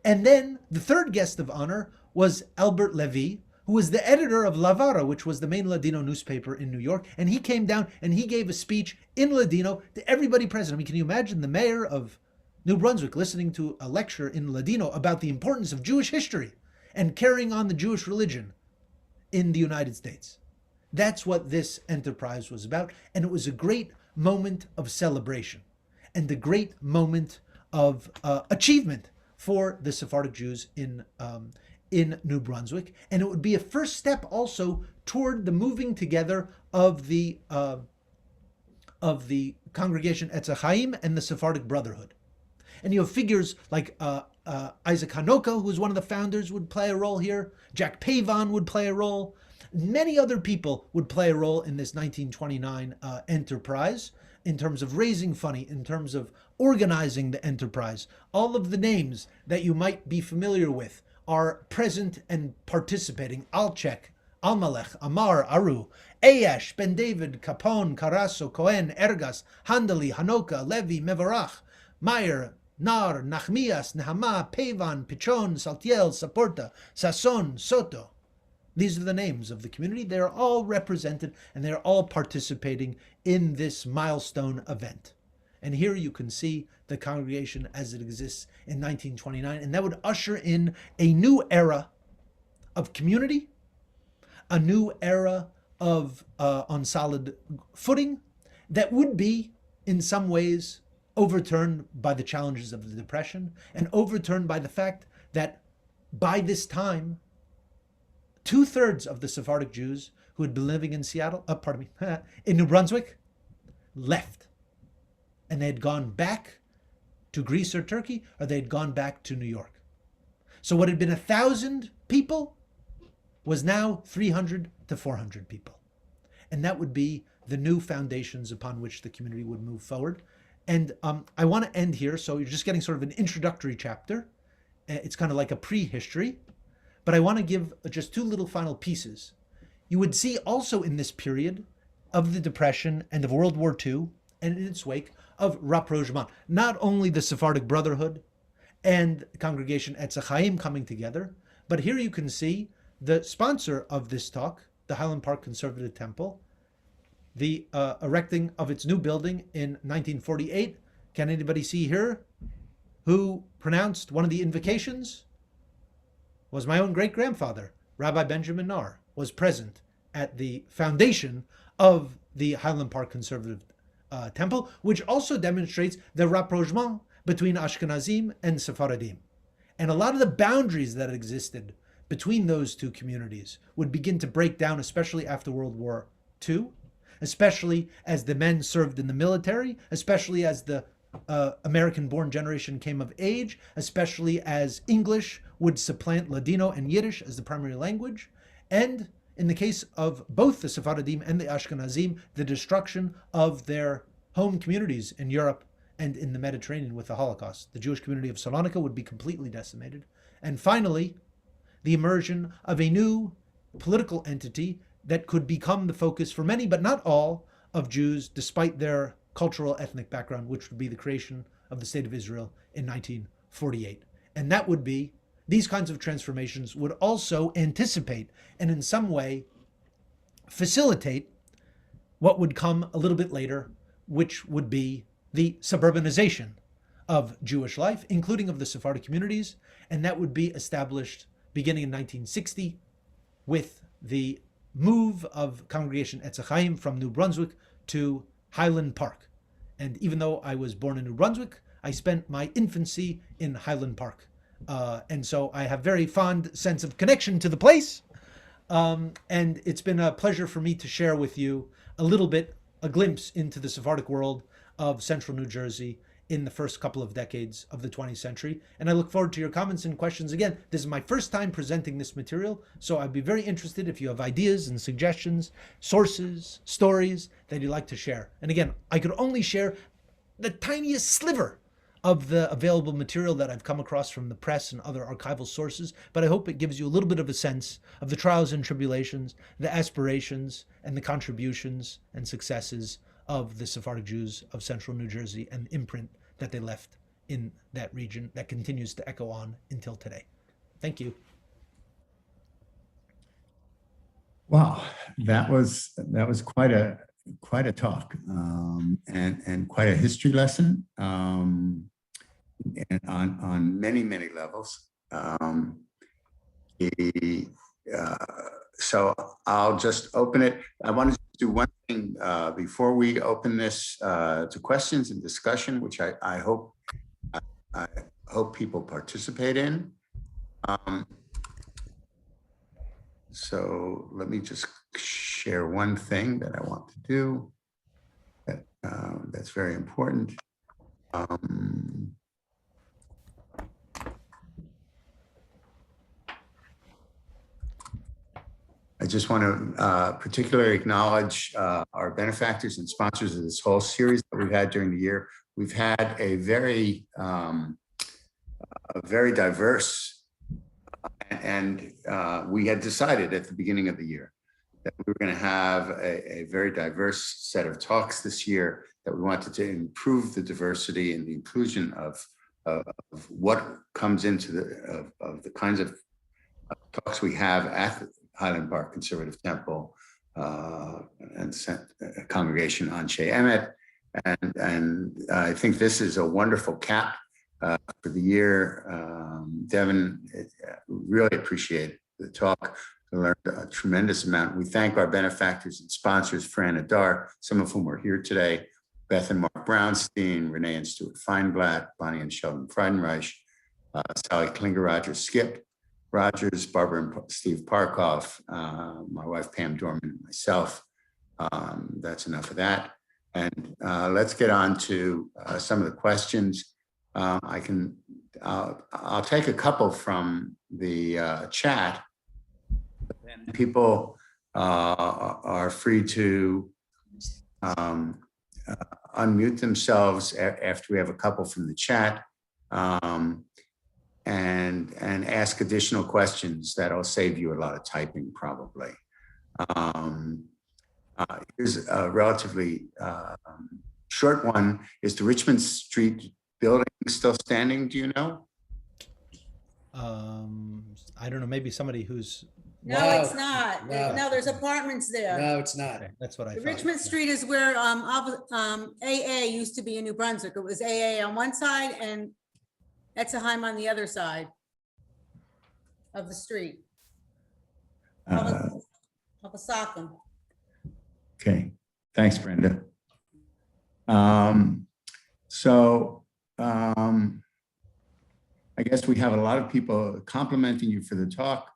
And then the third guest of honor was Albert Levy, who was the editor of Lavara, which was the main Ladino newspaper in New York. And he came down and he gave a speech in Ladino to everybody present. I mean, can you imagine the mayor of New Brunswick listening to a lecture in Ladino about the importance of Jewish history and carrying on the Jewish religion in the United States? That's what this enterprise was about. And it was a great moment of celebration and a great moment of achievement for the Sephardic Jews in New Brunswick. And it would be a first step also toward the moving together of the congregation Ets Ahaim and the Sephardic Brotherhood. And you have figures like Isaac Hanoka, who was one of the founders, would play a role here. Jack Pavon would play a role. Many other people would play a role in this 1929 enterprise in terms of raising money, in terms of organizing the enterprise. All of the names that you might be familiar with are present and participating. Alchek, Almalech, Amar, Aru, Ayash, Ben David, Capon, Carasso, Cohen, Ergas, Handali, Hanoka, Levi, Mevarach, Meyer, Nar, Nachmias, Nehama, Pavan, Pichon, Saltiel, Saporta, Sasson, Soto. These are the names of the community. They are all represented and they are all participating in this milestone event. And here you can see the congregation as it exists in 1929. And that would usher in a new era of community, a new era of on solid footing that would be in some ways overturned by the challenges of the Depression and overturned by the fact that by this time, 2/3 of the Sephardic Jews who had been living in in New Brunswick left. And they had gone back to Greece or Turkey, or they had gone back to New York. So what had been 1,000 people was now 300 to 400 people. And that would be the new foundations upon which the community would move forward. And I want to end here. So you're just getting sort of an introductory chapter. It's kind of like a prehistory. But I want to give just two little final pieces. You would see also in this period of the Depression and of World War II, and in its wake, of rapprochement, not only the Sephardic Brotherhood and congregation Ets Ahaim coming together, but here you can see the sponsor of this talk, the Highland Park Conservative Temple, the erecting of its new building in 1948. Can anybody see here who pronounced one of the invocations? Was my own great-grandfather, Rabbi Benjamin Naar, was present at the foundation of the Highland Park Conservative Temple, which also demonstrates the rapprochement between Ashkenazim and Sephardim. And a lot of the boundaries that existed between those two communities would begin to break down, especially after World War II, especially as the men served in the military, especially as the American-born generation came of age, especially as English would supplant Ladino and Yiddish as the primary language, and in the case of both the Sephardim and the Ashkenazim, the destruction of their home communities in Europe and in the Mediterranean with the Holocaust. The Jewish community of Salonika would be completely decimated. And finally, the immersion of a new political entity that could become the focus for many, but not all, of Jews, despite their cultural ethnic background, which would be the creation of the State of Israel in 1948. And that would be, these kinds of transformations would also anticipate and in some way facilitate what would come a little bit later, which would be the suburbanization of Jewish life, including of the Sephardic communities. And that would be established beginning in 1960 with the move of congregation Ets Ahaim from New Brunswick to Highland Park. And even though I was born in New Brunswick, I spent my infancy in Highland Park. And so I have very fond sense of connection to the place. And it's been a pleasure for me to share with you a little bit, a glimpse into the Sephardic world of central New Jersey in the first couple of decades of the 20th century. And I look forward to your comments and questions. Again, this is my first time presenting this material, so I'd be very interested if you have ideas and suggestions, sources, stories that you'd like to share. And again, I could only share the tiniest sliver of the available material that I've come across from the press and other archival sources, but I hope it gives you a little bit of a sense of the trials and tribulations, the aspirations, and the contributions and successes of the Sephardic Jews of central New Jersey and the imprint that they left in that region that continues to echo on until today. Thank you. Wow, that was quite a talk, and quite a history lesson, and on many levels. The, so I'll just open it. I want to do one thing before we open this to questions and discussion, which I hope people participate in. So let me just share one thing that I want to do that's very important. I just want to particularly acknowledge our benefactors and sponsors of this whole series that we've had during the year. We've had a very diverse, and we had decided at the beginning of the year that we were going to have a very diverse set of talks this year, that we wanted to improve the diversity and the inclusion of what comes into the kinds of talks we have at the Highland Park Conservative Temple and Congregation Anshe Emet. And I think this is a wonderful cap for the year. Devin, really appreciate the talk. I learned a tremendous amount. We thank our benefactors and sponsors, Fran Adar, some of whom are here today, Beth and Mark Brownstein, Renee and Stuart Feinblatt, Bonnie and Sheldon Friedenreich, Sally Klinger, Skip Rogers, Barbara and Steve Parkoff, my wife Pam Dorman, and myself. That's enough of that. And let's get on to some of the questions. I'll take a couple from the chat. And people are free to unmute themselves after we have a couple from the chat, and ask additional questions. That'll save you a lot of typing, probably. Here's a relatively short one. Is the Richmond Street building still standing? Do you know? I don't know. Maybe somebody who's. No, it's not. No, there's apartments there. No, it's not. Okay, that's what I thought. Richmond Street is where AA used to be in New Brunswick. It was AA on one side and Ets Ahaim on the other side of the street. Alhadeff. Okay, thanks, Brenda. I guess we have a lot of people complimenting you for the talk.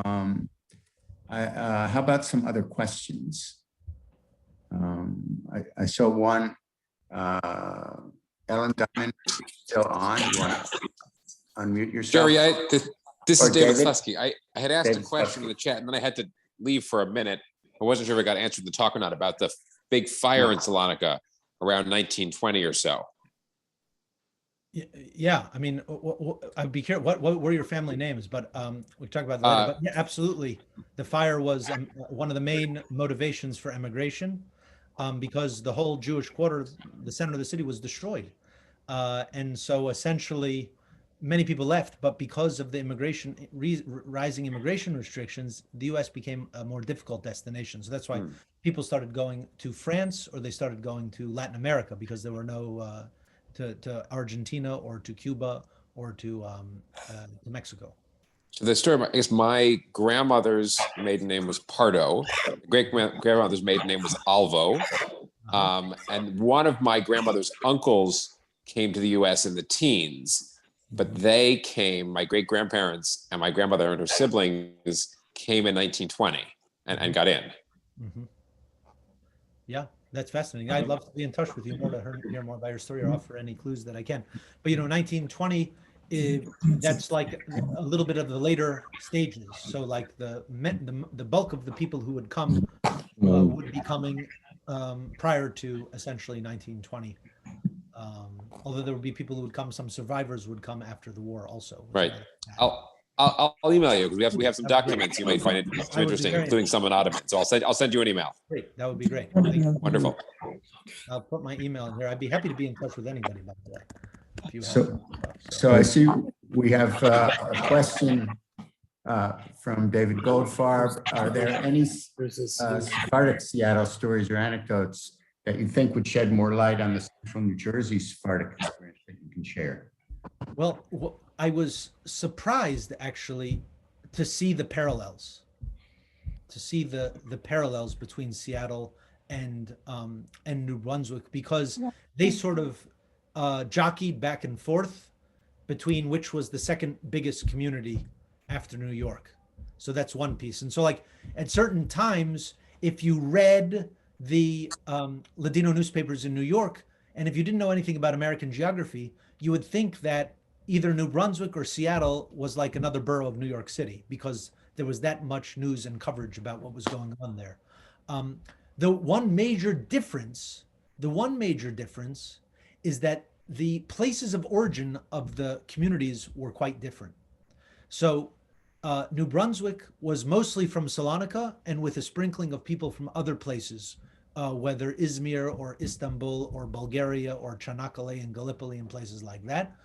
How about some other questions? I saw one. Ellen Diamond, still on. You want to unmute yourself? Jerry, this is David David? Slusky. I had asked David a question in the chat, and then I had to leave for a minute. I wasn't sure if I got answered the talk or not about the big fire in Salonika around 1920 or so. Yeah, I mean, I'd be curious. What were your family names? But we talk about that later. But yeah, absolutely, the fire was one of the main motivations for emigration, because the whole Jewish quarter, the center of the city, was destroyed, and so essentially, many people left. But because of the rising immigration restrictions, the U.S. became a more difficult destination. So that's why people started going to France, or they started going to Latin America, because there were no to Argentina or to Cuba or to Mexico. So the story, I guess my grandmother's maiden name was Pardo. Great-grandmother's maiden name was Alvo. And one of my grandmother's uncles came to the U.S. in the teens, but they came, my great-grandparents and my grandmother and her siblings came in 1920 and got in. Yeah. That's fascinating. I'd love to be in touch with you more to hear more about your story or offer any clues that I can. But 1920, that's like a little bit of the later stages. So like the bulk of the people who would come would be coming prior to essentially 1920. Although there would be people who would come, some survivors would come after the war also. Right. I'll email you, because we have some documents you may find it interesting, including some on Ottoman. So I'll send you an email. Great, that would be great. Wonderful. I'll put my email in here. I'd be happy to be in touch with anybody about that. So I see we have a question from David Goldfarb. Are there any Sephardic Seattle stories or anecdotes that you think would shed more light on the Central New Jersey Sephardic experience that you can share? Well, I was surprised actually to see the parallels, between Seattle and New Brunswick, because they sort of jockeyed back and forth between which was the second biggest community after New York. So that's one piece. And so, like, at certain times, if you read the Ladino newspapers in New York, and if you didn't know anything about American geography, you would think that either New Brunswick or Seattle was like another borough of New York City, because there was that much news and coverage about what was going on there. The one major difference is that the places of origin of the communities were quite different. So New Brunswick was mostly from Salonika, and with a sprinkling of people from other places, whether Izmir or Istanbul or Bulgaria or Çanakkale and Gallipoli and places like that.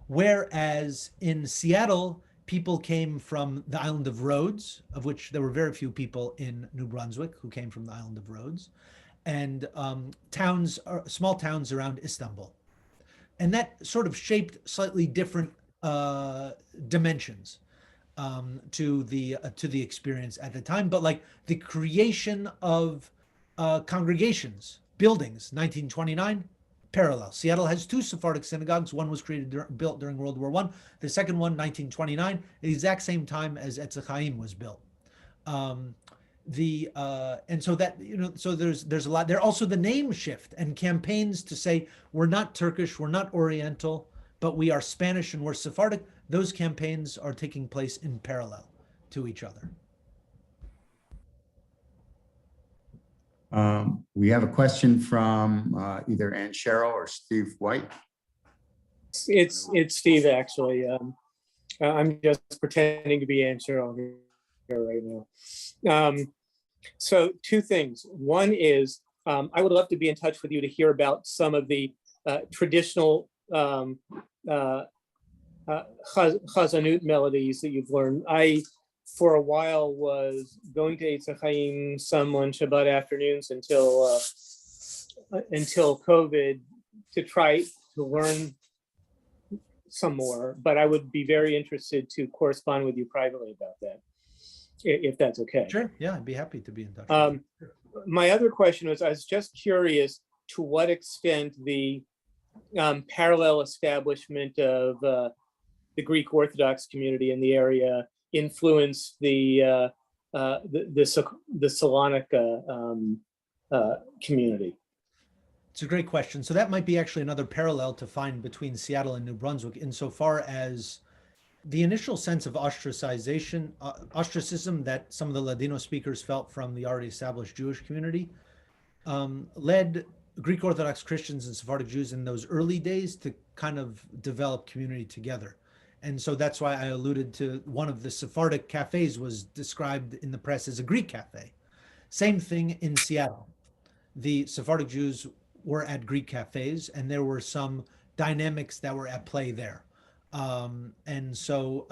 Whereas in Seattle, people came from the island of Rhodes, of which there were very few people in New Brunswick who came from the island of Rhodes, and small towns around Istanbul. And that sort of shaped slightly different dimensions to the experience at the time. But like the creation of congregations, buildings, 1929, parallel. Seattle has two Sephardic synagogues. One was built during World War I. The second one, 1929, at the exact same time as Ets Ahaim was built. And so that, so there's a lot there. Also the name shift and campaigns to say we're not Turkish, we're not Oriental, but we are Spanish and we're Sephardic. Those campaigns are taking place in parallel to each other. We have a question from either Ann Sherrill or Steve White. It's Steve, actually. I'm just pretending to be Ann Sherrill here right now. So two things. One is I would love to be in touch with you to hear about some of the traditional Chazanut melodies that you've learned. I, for a while, was going to Ets Ahaim some on Shabbat afternoons until COVID to try to learn some more. But I would be very interested to correspond with you privately about that, if that's okay. Sure. Yeah, I'd be happy to be in touch. My other question was, I was just curious to what extent the parallel establishment of the Greek Orthodox community in the area influenced the Salonika community. It's a great question. So that might be actually another parallel to find between Seattle and New Brunswick, insofar as the initial sense of ostracization, ostracism that some of the Ladino speakers felt from the already established Jewish community led Greek Orthodox Christians and Sephardic Jews in those early days to kind of develop community together. And so that's why I alluded to one of the Sephardic cafes was described in the press as a Greek cafe. Same thing in Seattle. The Sephardic Jews were at Greek cafes, and there were some dynamics that were at play there. And so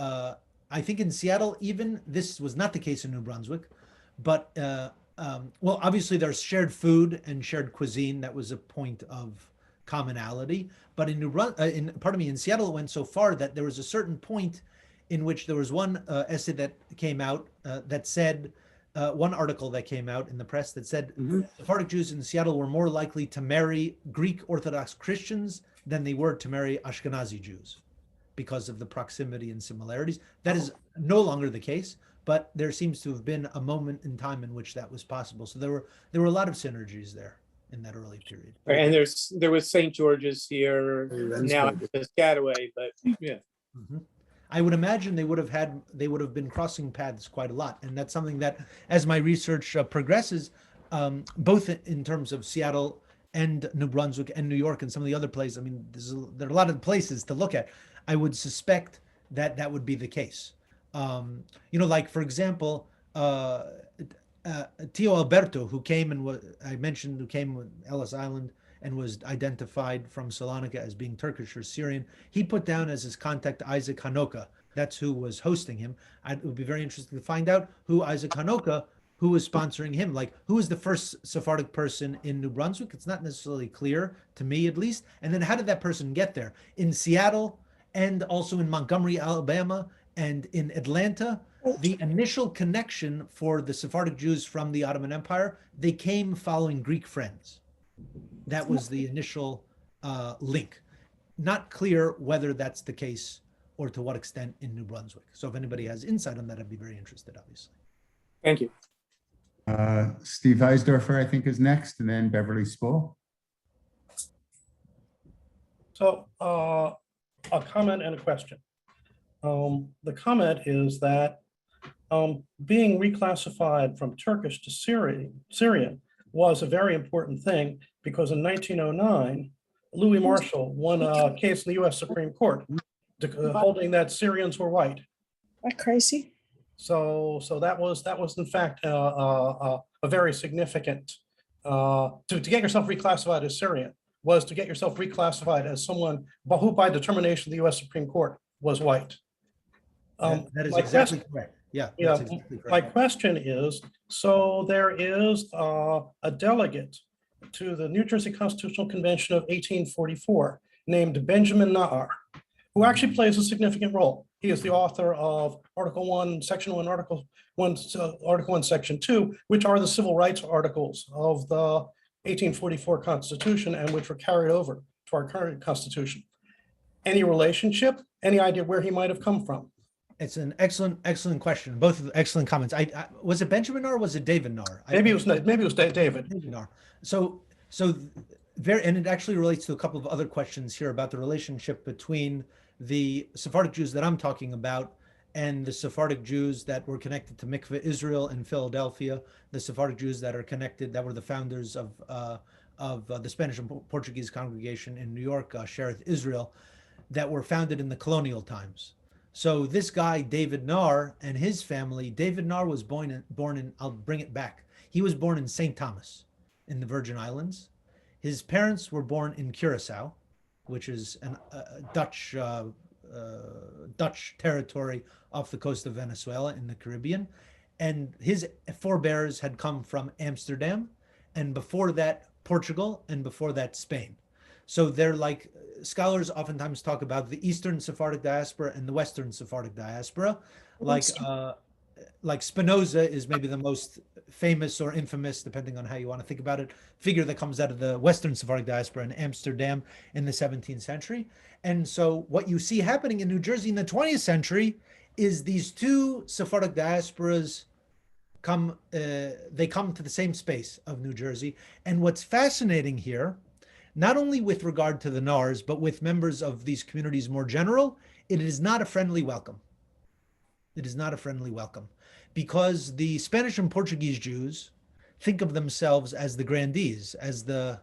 I think in Seattle, even this was not the case in New Brunswick, but well, obviously there's shared food and shared cuisine. That was a point of commonality. But in Seattle, it went so far that there was a certain point in which there was one essay that came out that said, one article that came out in the press that said Sephardic Jews in Seattle were more likely to marry Greek Orthodox Christians than they were to marry Ashkenazi Jews because of the proximity and similarities. That is no longer the case, but there seems to have been a moment in time in which that was possible. So there were a lot of synergies there in that early period. And there was St. George's here, now it's Piscataway, but yeah. I would imagine they would have been crossing paths quite a lot, and that's something that, as my research progresses, both in terms of Seattle and New Brunswick and New York and some of the other places. I mean, there are a lot of places to look at. I would suspect that would be the case. Like for example, Tio Alberto, who came who came with Ellis Island and was identified from Salonika as being Turkish or Syrian, he put down as his contact Isaac Hanoka, That's who was hosting him. It would be very interesting to find out who Isaac Hanoka, who was sponsoring him. Like, who was the first Sephardic person in New Brunswick? It's not necessarily clear, to me at least. And then how did that person get there? In Seattle and also in Montgomery, Alabama, and in Atlanta, the initial connection for the Sephardic Jews from the Ottoman Empire, they came following Greek friends. That was the initial link. Not clear whether that's the case or to what extent in New Brunswick. So if anybody has insight on that, I'd be very interested, obviously. Thank you. Steve Eisdorfer, I think, is next, and then Beverly Spool. So a comment and a question. The comment is that being reclassified from Turkish to Syrian was a very important thing, because in 1909, Louis Marshall won a case in the US Supreme Court holding that Syrians were white. That crazy? So that was in fact a very significant, to get yourself reclassified as Syrian was to get yourself reclassified as someone who by determination of the US Supreme Court was white. That is exactly correct. Yeah, that's exactly correct. My question is, so there is a delegate to the New Jersey Constitutional Convention of 1844 named Benjamin Naar, who actually plays a significant role. He is the author of Article 1, Section 1, Article 1, Section 2, which are the civil rights articles of the 1844 Constitution and which were carried over to our current Constitution. Any relationship? Any idea where he might have come from? It's an excellent question. Both excellent comments. Was it Benjamin Naar or was it David Naar? Maybe it was David. David Naar. So very, and it actually relates to a couple of other questions here about the relationship between the Sephardic Jews that I'm talking about and the Sephardic Jews that were connected to Mikveh Israel in Philadelphia, the Sephardic Jews that are connected, that were the founders of the Spanish and Portuguese congregation in New York, Shereth Israel, that were founded in the colonial times. So this guy, David Naar, and his family, David Naar was born in, I'll bring it back. He was born in St. Thomas in the Virgin Islands. His parents were born in Curacao, which is a Dutch territory off the coast of Venezuela in the Caribbean. And his forebears had come from Amsterdam, and before that, Portugal, and before that, Spain. So they're like, scholars oftentimes talk about the Eastern Sephardic diaspora and the Western Sephardic diaspora. Like Spinoza is maybe the most famous or infamous, depending on how you want to think about it, figure that comes out of the Western Sephardic diaspora in Amsterdam in the 17th century. And so what you see happening in New Jersey in the 20th century is these two Sephardic diasporas come to the same space of New Jersey. And what's fascinating here, not only with regard to the Nars, but with members of these communities more general, it is not a friendly welcome. It is not a friendly welcome, because the Spanish and Portuguese Jews think of themselves as the grandees, as the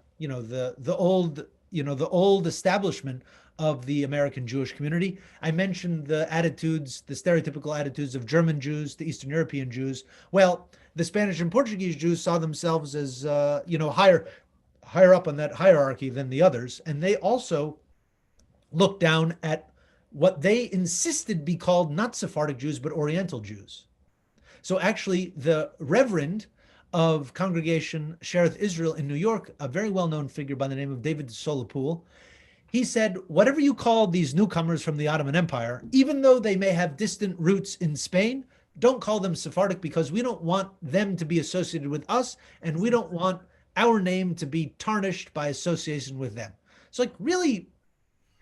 old establishment of the American Jewish community. I mentioned the stereotypical attitudes of German Jews to Eastern European Jews. Well, the Spanish and Portuguese Jews saw themselves as higher up on that hierarchy than the others, and they also looked down at what they insisted be called not Sephardic Jews, but Oriental Jews. So actually, the Reverend of Congregation Shereth Israel in New York, a very well-known figure by the name of David Solapool, he said, whatever you call these newcomers from the Ottoman Empire, even though they may have distant roots in Spain, don't call them Sephardic, because we don't want them to be associated with us, and we don't want our name to be tarnished by association with them. It's like really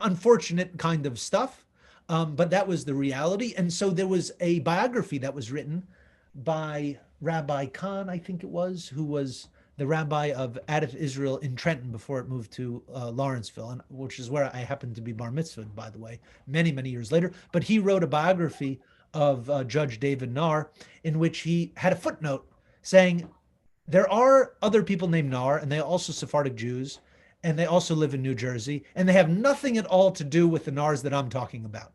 unfortunate kind of stuff, but that was the reality. And so there was a biography that was written by Rabbi Kahn, I think it was, who was the rabbi of Alhadeff Israel in Trenton before it moved to Lawrenceville, which is where I happened to be bar mitzvahed, by the way, many, many years later. But he wrote a biography of Judge David Naar, in which he had a footnote saying, there are other people named Naar, and they are also Sephardic Jews, and they also live in New Jersey, and they have nothing at all to do with the Nars that I'm talking about,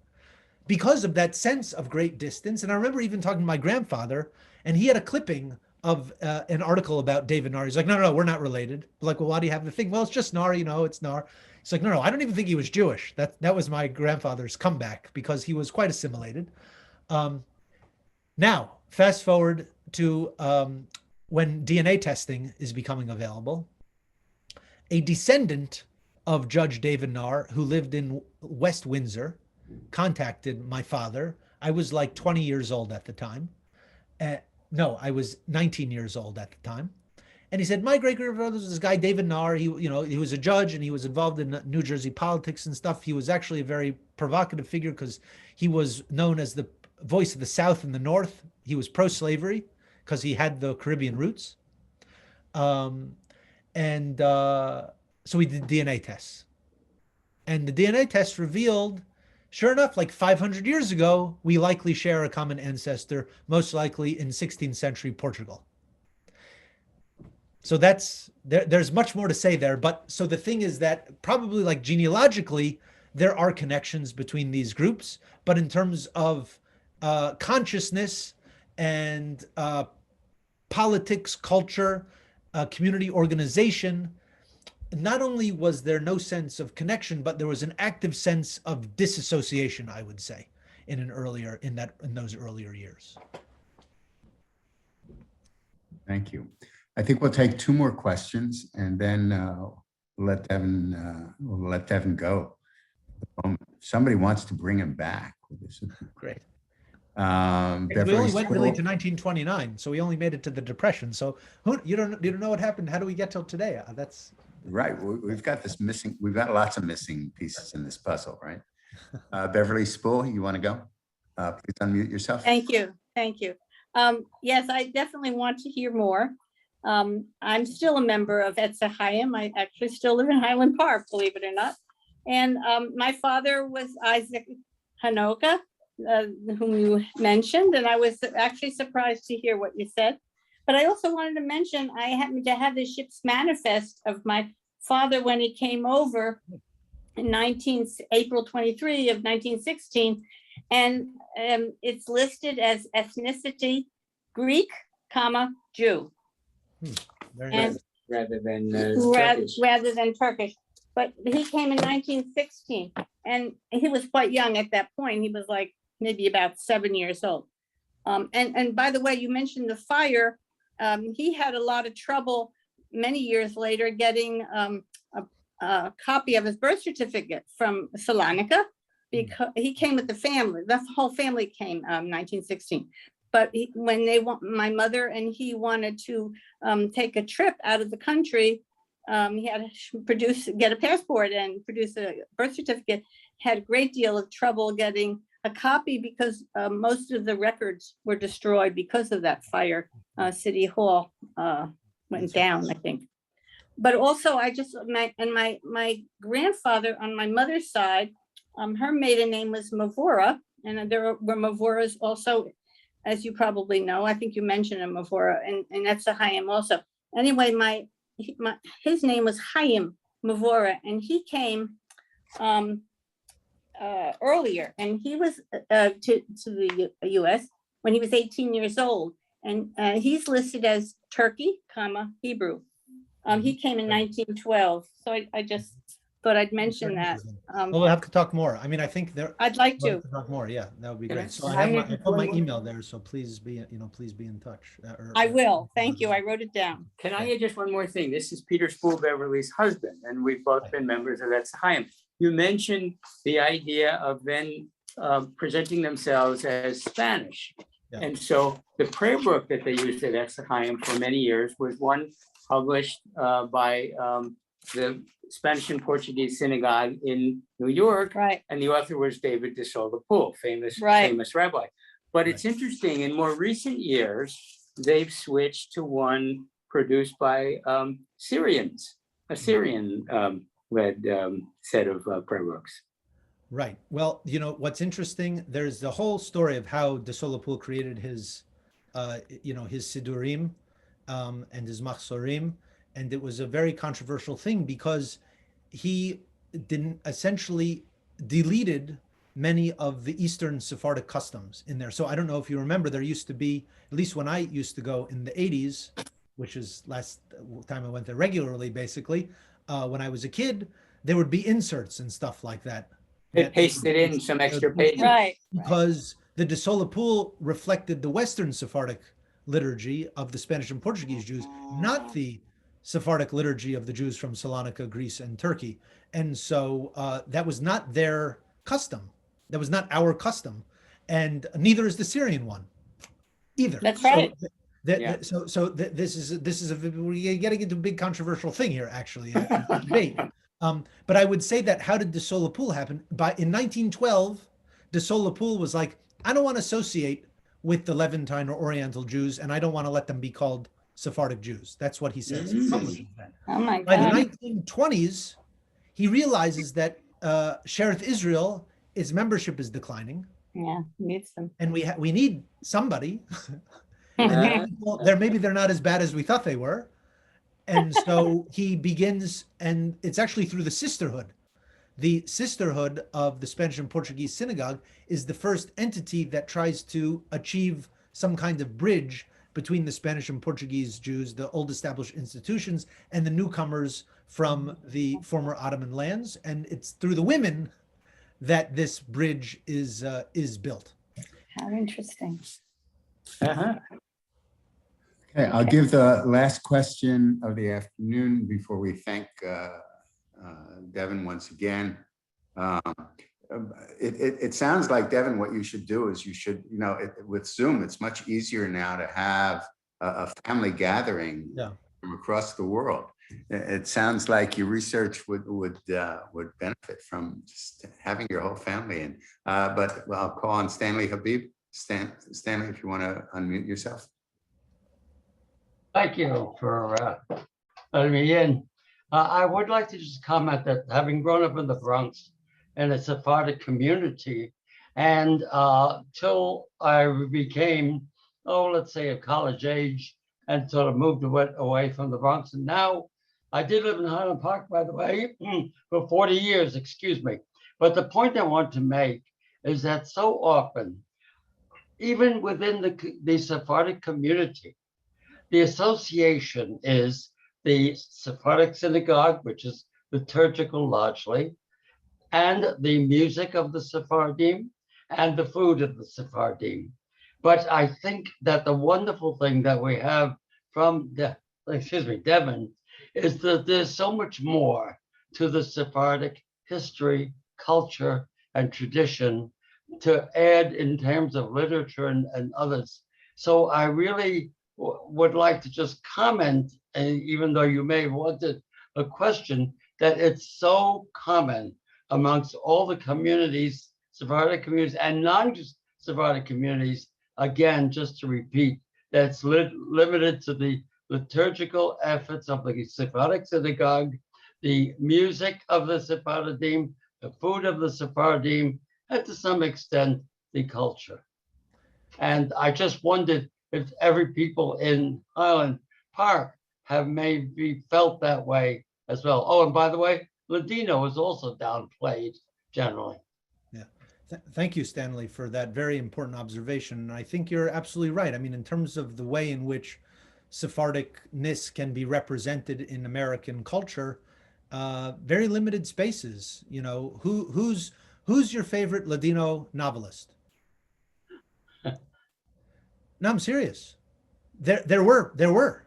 because of that sense of great distance. And I remember even talking to my grandfather, and he had a clipping of an article about David Naar. He's like, no, we're not related. Like, well, why do you have the thing? Well, it's just Naar, it's Naar. It's like, no, I don't even think he was Jewish. That was my grandfather's comeback because he was quite assimilated. Now, fast forward to when DNA testing is becoming available. A descendant of Judge David Naar, who lived in West Windsor, contacted my father. I was like 20 years old at the time. No, I was 19 years old at the time. And he said, my great-grandfather was this guy, David Naar. He was a judge and he was involved in New Jersey politics and stuff. He was actually a very provocative figure because he was known as the voice of the South and the North. He was pro-slavery because he had the Caribbean roots. So we did DNA tests. And the DNA test revealed, sure enough, like 500 years ago, we likely share a common ancestor, most likely in 16th century Portugal. So there's much more to say there. But so the thing is that probably like genealogically, there are connections between these groups. But in terms of consciousness and politics, culture, community organization, not only was there no sense of connection, but there was an active sense of disassociation, I would say, in those earlier years. Thank you. I think we'll take two more questions and then we'll let Devin go. If somebody wants to bring him back. Great. We Beverly only went really to School. 1929, so we only made it to the Depression. So you don't know what happened. How do we get till today? That's Right. We've got lots of missing pieces in this puzzle, right? Beverly Spool, you want to go? Please unmute yourself. Thank you. Thank you. Yes, I definitely want to hear more. I'm still a member of Ets Ahaim. I actually still live in Highland Park, believe it or not. And my father was Isaac Hanoka, whom you mentioned, and I was actually surprised to hear what you said. But I also wanted to mention, I happened to have the ship's manifest of my father when he came over in April 23 of 1916. And it's listed as ethnicity Greek, Jew. very And nice. Rather than rather than Turkish. But he came in 1916 and he was quite young at that point. He was like maybe about 7 years old. And by the way, you mentioned the fire. He had a lot of trouble many years later getting a copy of his birth certificate from Salonika because he came with the family. The whole family came 1916. But when my mother and he wanted to take a trip out of the country, he had to get a passport and produce a birth certificate. Had a great deal of trouble getting a copy because most of the records were destroyed because of that fire. City Hall went down, I think. But also, my grandfather on my mother's side, her maiden name was Mavora, and there were Mavoras also, as you probably know. I think you mentioned a Mavora, and that's a Chaim also. Anyway, his name was Chaim Mavora, and he came earlier, and he was to the U.S. when he was 18 years old, and he's listed as Turkey, Hebrew. He came in 1912, so I just thought I'd mention that. Well, we'll have to talk more. I mean, I think I'd like we'll to. have to talk more. Yeah, that would be Can I- great. So I I have put my one- email there. So please be in touch. I will. Thank you. I wrote it down. Can I add just one more thing? This is Peter Spool Beverly's husband, and we've both been members of Ets Ahaim. You mentioned the idea of then presenting themselves as Spanish. Yeah. And so the prayer book that they used at Ets Ahaim for many years was one published by the Spanish and Portuguese Synagogue in New York. Right. And the author was David de Sola-Pool, famous rabbi. But it's interesting, in more recent years, they've switched to one produced by Syrians, a Syrian-led set of prayer books. Right. Well, what's interesting, there's the whole story of how de Sola-Pool created his Sidurim and his Machzorim. And it was a very controversial thing because he essentially deleted many of the Eastern Sephardic customs in there. So I don't know if you remember, there used to be, at least when I used to go in the 80s, which is last time I went there regularly, basically, when I was a kid, there would be inserts and stuff like that. They pasted in some extra pages. Right. Because the De Sola Pool reflected the Western Sephardic liturgy of the Spanish and Portuguese Jews, not the Sephardic liturgy of the Jews from Salonika, Greece, and Turkey. And so that was not their custom. That was not our custom. And neither is the Syrian one either. That's right. So this is we're getting into a big controversial thing here, actually, a debate. But I would say that how did De Sola Pool happen? In 1912, De Sola Pool was like, I don't want to associate with the Levantine or Oriental Jews, and I don't want to let them be called Sephardic Jews. That's what he says. He publishes that. Oh my By the God. 1920s, he realizes that Shereth Israel, its membership is declining, Yeah, needs them. and we need somebody. And maybe they're not as bad as we thought they were. And so he begins, and it's actually through the sisterhood. The sisterhood of the Spanish and Portuguese synagogue is the first entity that tries to achieve some kind of bridge between the Spanish and Portuguese Jews, the old established institutions, and the newcomers from the former Ottoman lands. And it's through the women that this bridge is built. How interesting. Okay, I'll give the last question of the afternoon before we thank Devin once again. It sounds like, Devin, what you should do is with Zoom, it's much easier now to have a family gathering from across the world. It sounds like your research would benefit from just having your whole family in. But I'll call on Stanley Habib. Stanley, if you want to unmute yourself. Thank you for letting me in. I would like to just comment that having grown up in the Bronx in a Sephardic community, and till I became, let's say of college age, and sort of moved away from the Bronx. And now I did live in Highland Park, by the way, for 40 years, excuse me. But the point I want to make is that so often, even within the Sephardic community, the association is the Sephardic Synagogue, which is liturgical largely, and the music of the Sephardim and the food of the Sephardim. But I think that the wonderful thing that we have from Devin, is that there's so much more to the Sephardic history, culture, and tradition to add in terms of literature and others. So I really would like to just comment, and even though you may have wanted a question, that it's so common amongst all the communities, Sephardic communities and non-Sephardic communities, again, just to repeat, that's limited to the liturgical efforts of the Sephardic Synagogue, the music of the Sephardim, the food of the Sephardim, and to some extent, the culture. And I just wondered if every people in Highland Park have maybe felt that way as well. Oh, and by the way, Ladino is also downplayed generally. Yeah. Thank you, Stanley, for that very important observation. And I think you're absolutely right. I mean, in terms of the way in which Sephardicness can be represented in American culture, very limited spaces. You know, who's your favorite Ladino novelist? No, I'm serious. There were.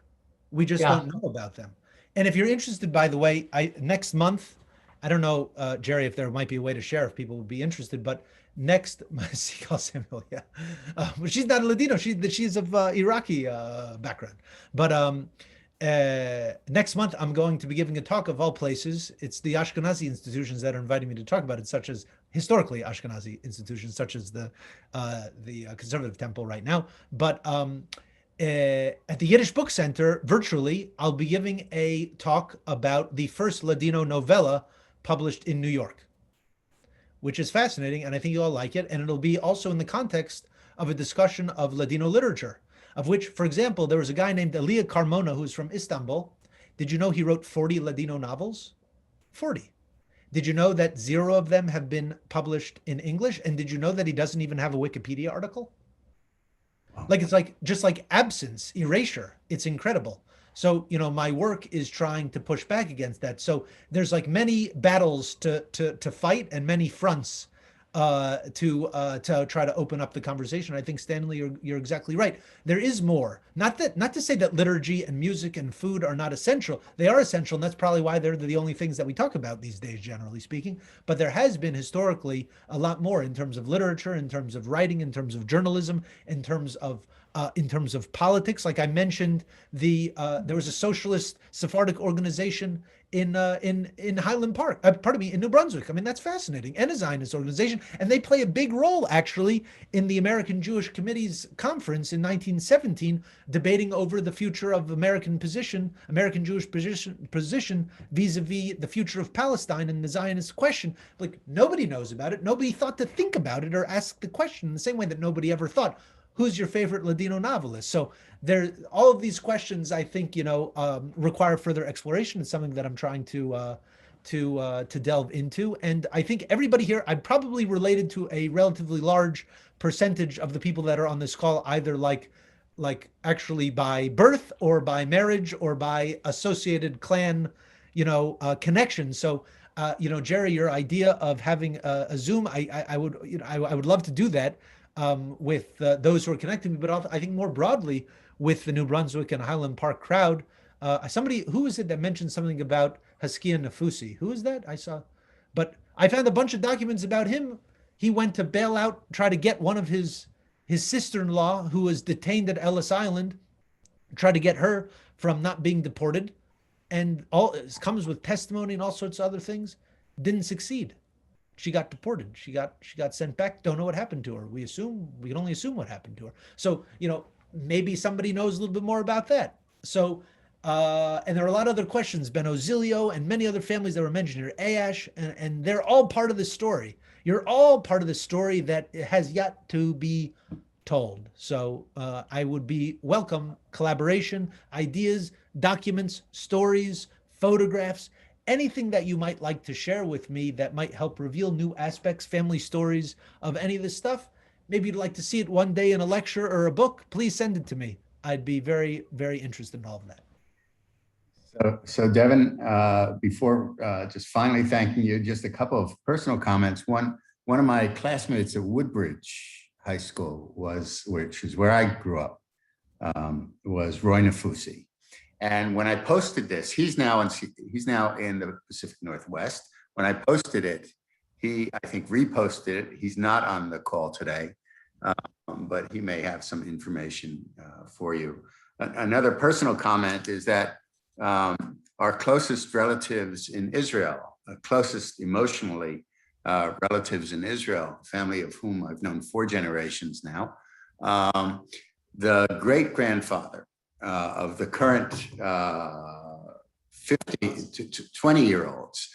We just don't know about them. And if you're interested, by the way, next month, I don't know, Jerry, if there might be a way to share if people would be interested, but next, Samuel, yeah. But she's not a Ladino. She's of Iraqi background. But next month, I'm going to be giving a talk of all places. It's the Ashkenazi institutions that are inviting me to talk about it, such as historically Ashkenazi institutions, such as the Conservative Temple right now. But at the Yiddish Book Center, virtually, I'll be giving a talk about the first Ladino novella published in New York, which is fascinating, and I think you'll all like it. And it'll be also in the context of a discussion of Ladino literature, of which, for example, there was a guy named Elia Carmona who's from Istanbul. Did you know he wrote 40 Ladino novels? 40. Did you know that 0 of them have been published in English? And did you know that he doesn't even have a Wikipedia article? Like, it's like, just like absence, erasure. It's incredible. So, you know, my work is trying to push back against that. So there's like many battles to fight and many fronts to try to open up the conversation. I think, Stanley, you're exactly right. There is more. Not to say that liturgy and music and food are not essential. They are essential, and that's probably why they're the only things that we talk about these days, generally speaking. But there has been historically a lot more in terms of literature, in terms of writing, in terms of journalism, in terms of politics. Like I mentioned, there was a socialist Sephardic organization in Highland Park, pardon me, in New Brunswick. I mean, that's fascinating. And a Zionist organization, and they play a big role actually in the American Jewish Committee's conference in 1917, debating over the future of American Jewish position vis-a-vis the future of Palestine and the Zionist question. Like, nobody knows about it. Nobody thought to think about it or ask the question in the same way that nobody ever thought, who's your favorite Ladino novelist? So all of these questions, I think, require further exploration. It's something that I'm trying to delve into. And I think everybody here, I'm probably related to a relatively large percentage of the people that are on this call, either like actually by birth or by marriage or by associated clan, connection. So, Jerry, your idea of having a Zoom, I would love to do that. With those who are connected to me, but I think more broadly with the New Brunswick and Highland Park crowd. Who is it that mentioned something about Haskia Nafusi? Who is that? I saw, but I found a bunch of documents about him. He went to bail out, try to get one of his sister-in-law who was detained at Ellis Island, try to get her from not being deported, and all it comes with testimony and all sorts of other things. Didn't succeed. She got deported. She got sent back. Don't know what happened to her. We can only assume what happened to her. So, maybe somebody knows a little bit more about that. So, and there are a lot of other questions. Ben Ozilio and many other families that were mentioned here, Ayash, and they're all part of the story. You're all part of the story that has yet to be told. So I would be welcome collaboration, ideas, documents, stories, photographs, anything that you might like to share with me that might help reveal new aspects, family stories of any of this stuff. Maybe you'd like to see it one day in a lecture or a book, please send it to me. I'd be very, very interested in all of that. So Devin, before just finally thanking you, just a couple of personal comments. One of my classmates at Woodbridge High School which is where I grew up, was Roy Nafusi. And when I posted this, he's now in the Pacific Northwest. When I posted it, he, I think, reposted it. He's not on the call today, but he may have some information for you. Another personal comment is that our closest relatives in Israel, closest emotionally relatives in Israel, a family of whom I've known 4 generations now, the great-grandfather of the current 50 to 20-year-olds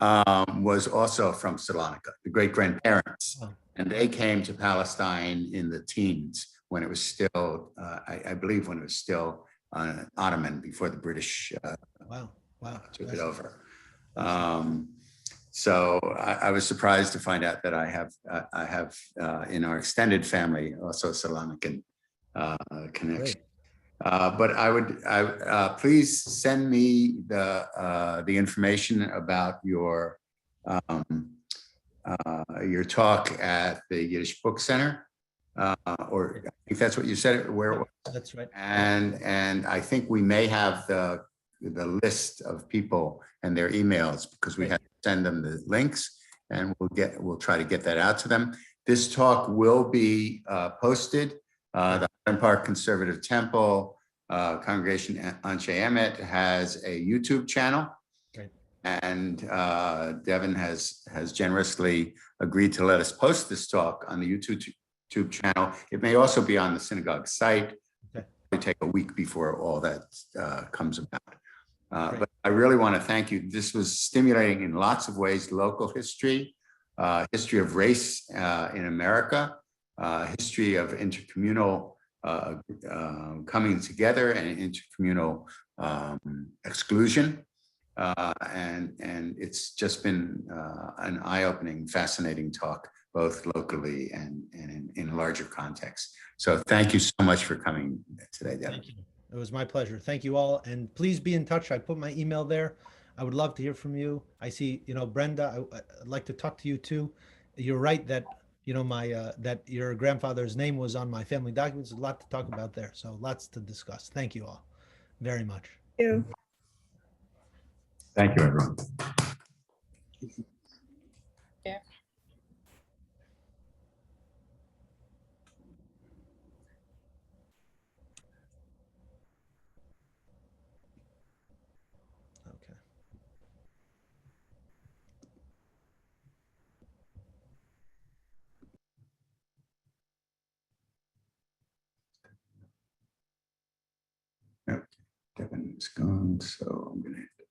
was also from Salonika, the great-grandparents. And they came to Palestine in the teens when it was still, I believe when it was still Ottoman before the British took it over. So I was surprised to find out that I have in our extended family also a Salonican connection. But please send me the information about your talk at the Yiddish Book Center, or I think that's what you said. Where it was. That's right. And I think we may have the list of people and their emails, because we have to send them the links, and we'll try to get that out to them. This talk will be posted. The Highland Park Conservative Temple Congregation Anshe Emet has a YouTube channel. Great. And Devin has generously agreed to let us post this talk on the YouTube channel. It may also be on the synagogue site. Okay. It'll take a week before all that comes about. But I really want to thank you. This was stimulating in lots of ways: local history, history of race in America, history of intercommunal coming together and intercommunal exclusion. And it's just been an eye-opening, fascinating talk, both locally and in a larger context. So thank you so much for coming today, Devin. Thank you. It was my pleasure. Thank you all. And please be in touch. I put my email there. I would love to hear from you. I see, Brenda, I'd like to talk to you too. You're right that, that your grandfather's name was on my family documents. There's a lot to talk about there. So lots to discuss. Thank you all very much. Thank you, everyone. Okay. Okay, Devin is gone, so I'm gonna hit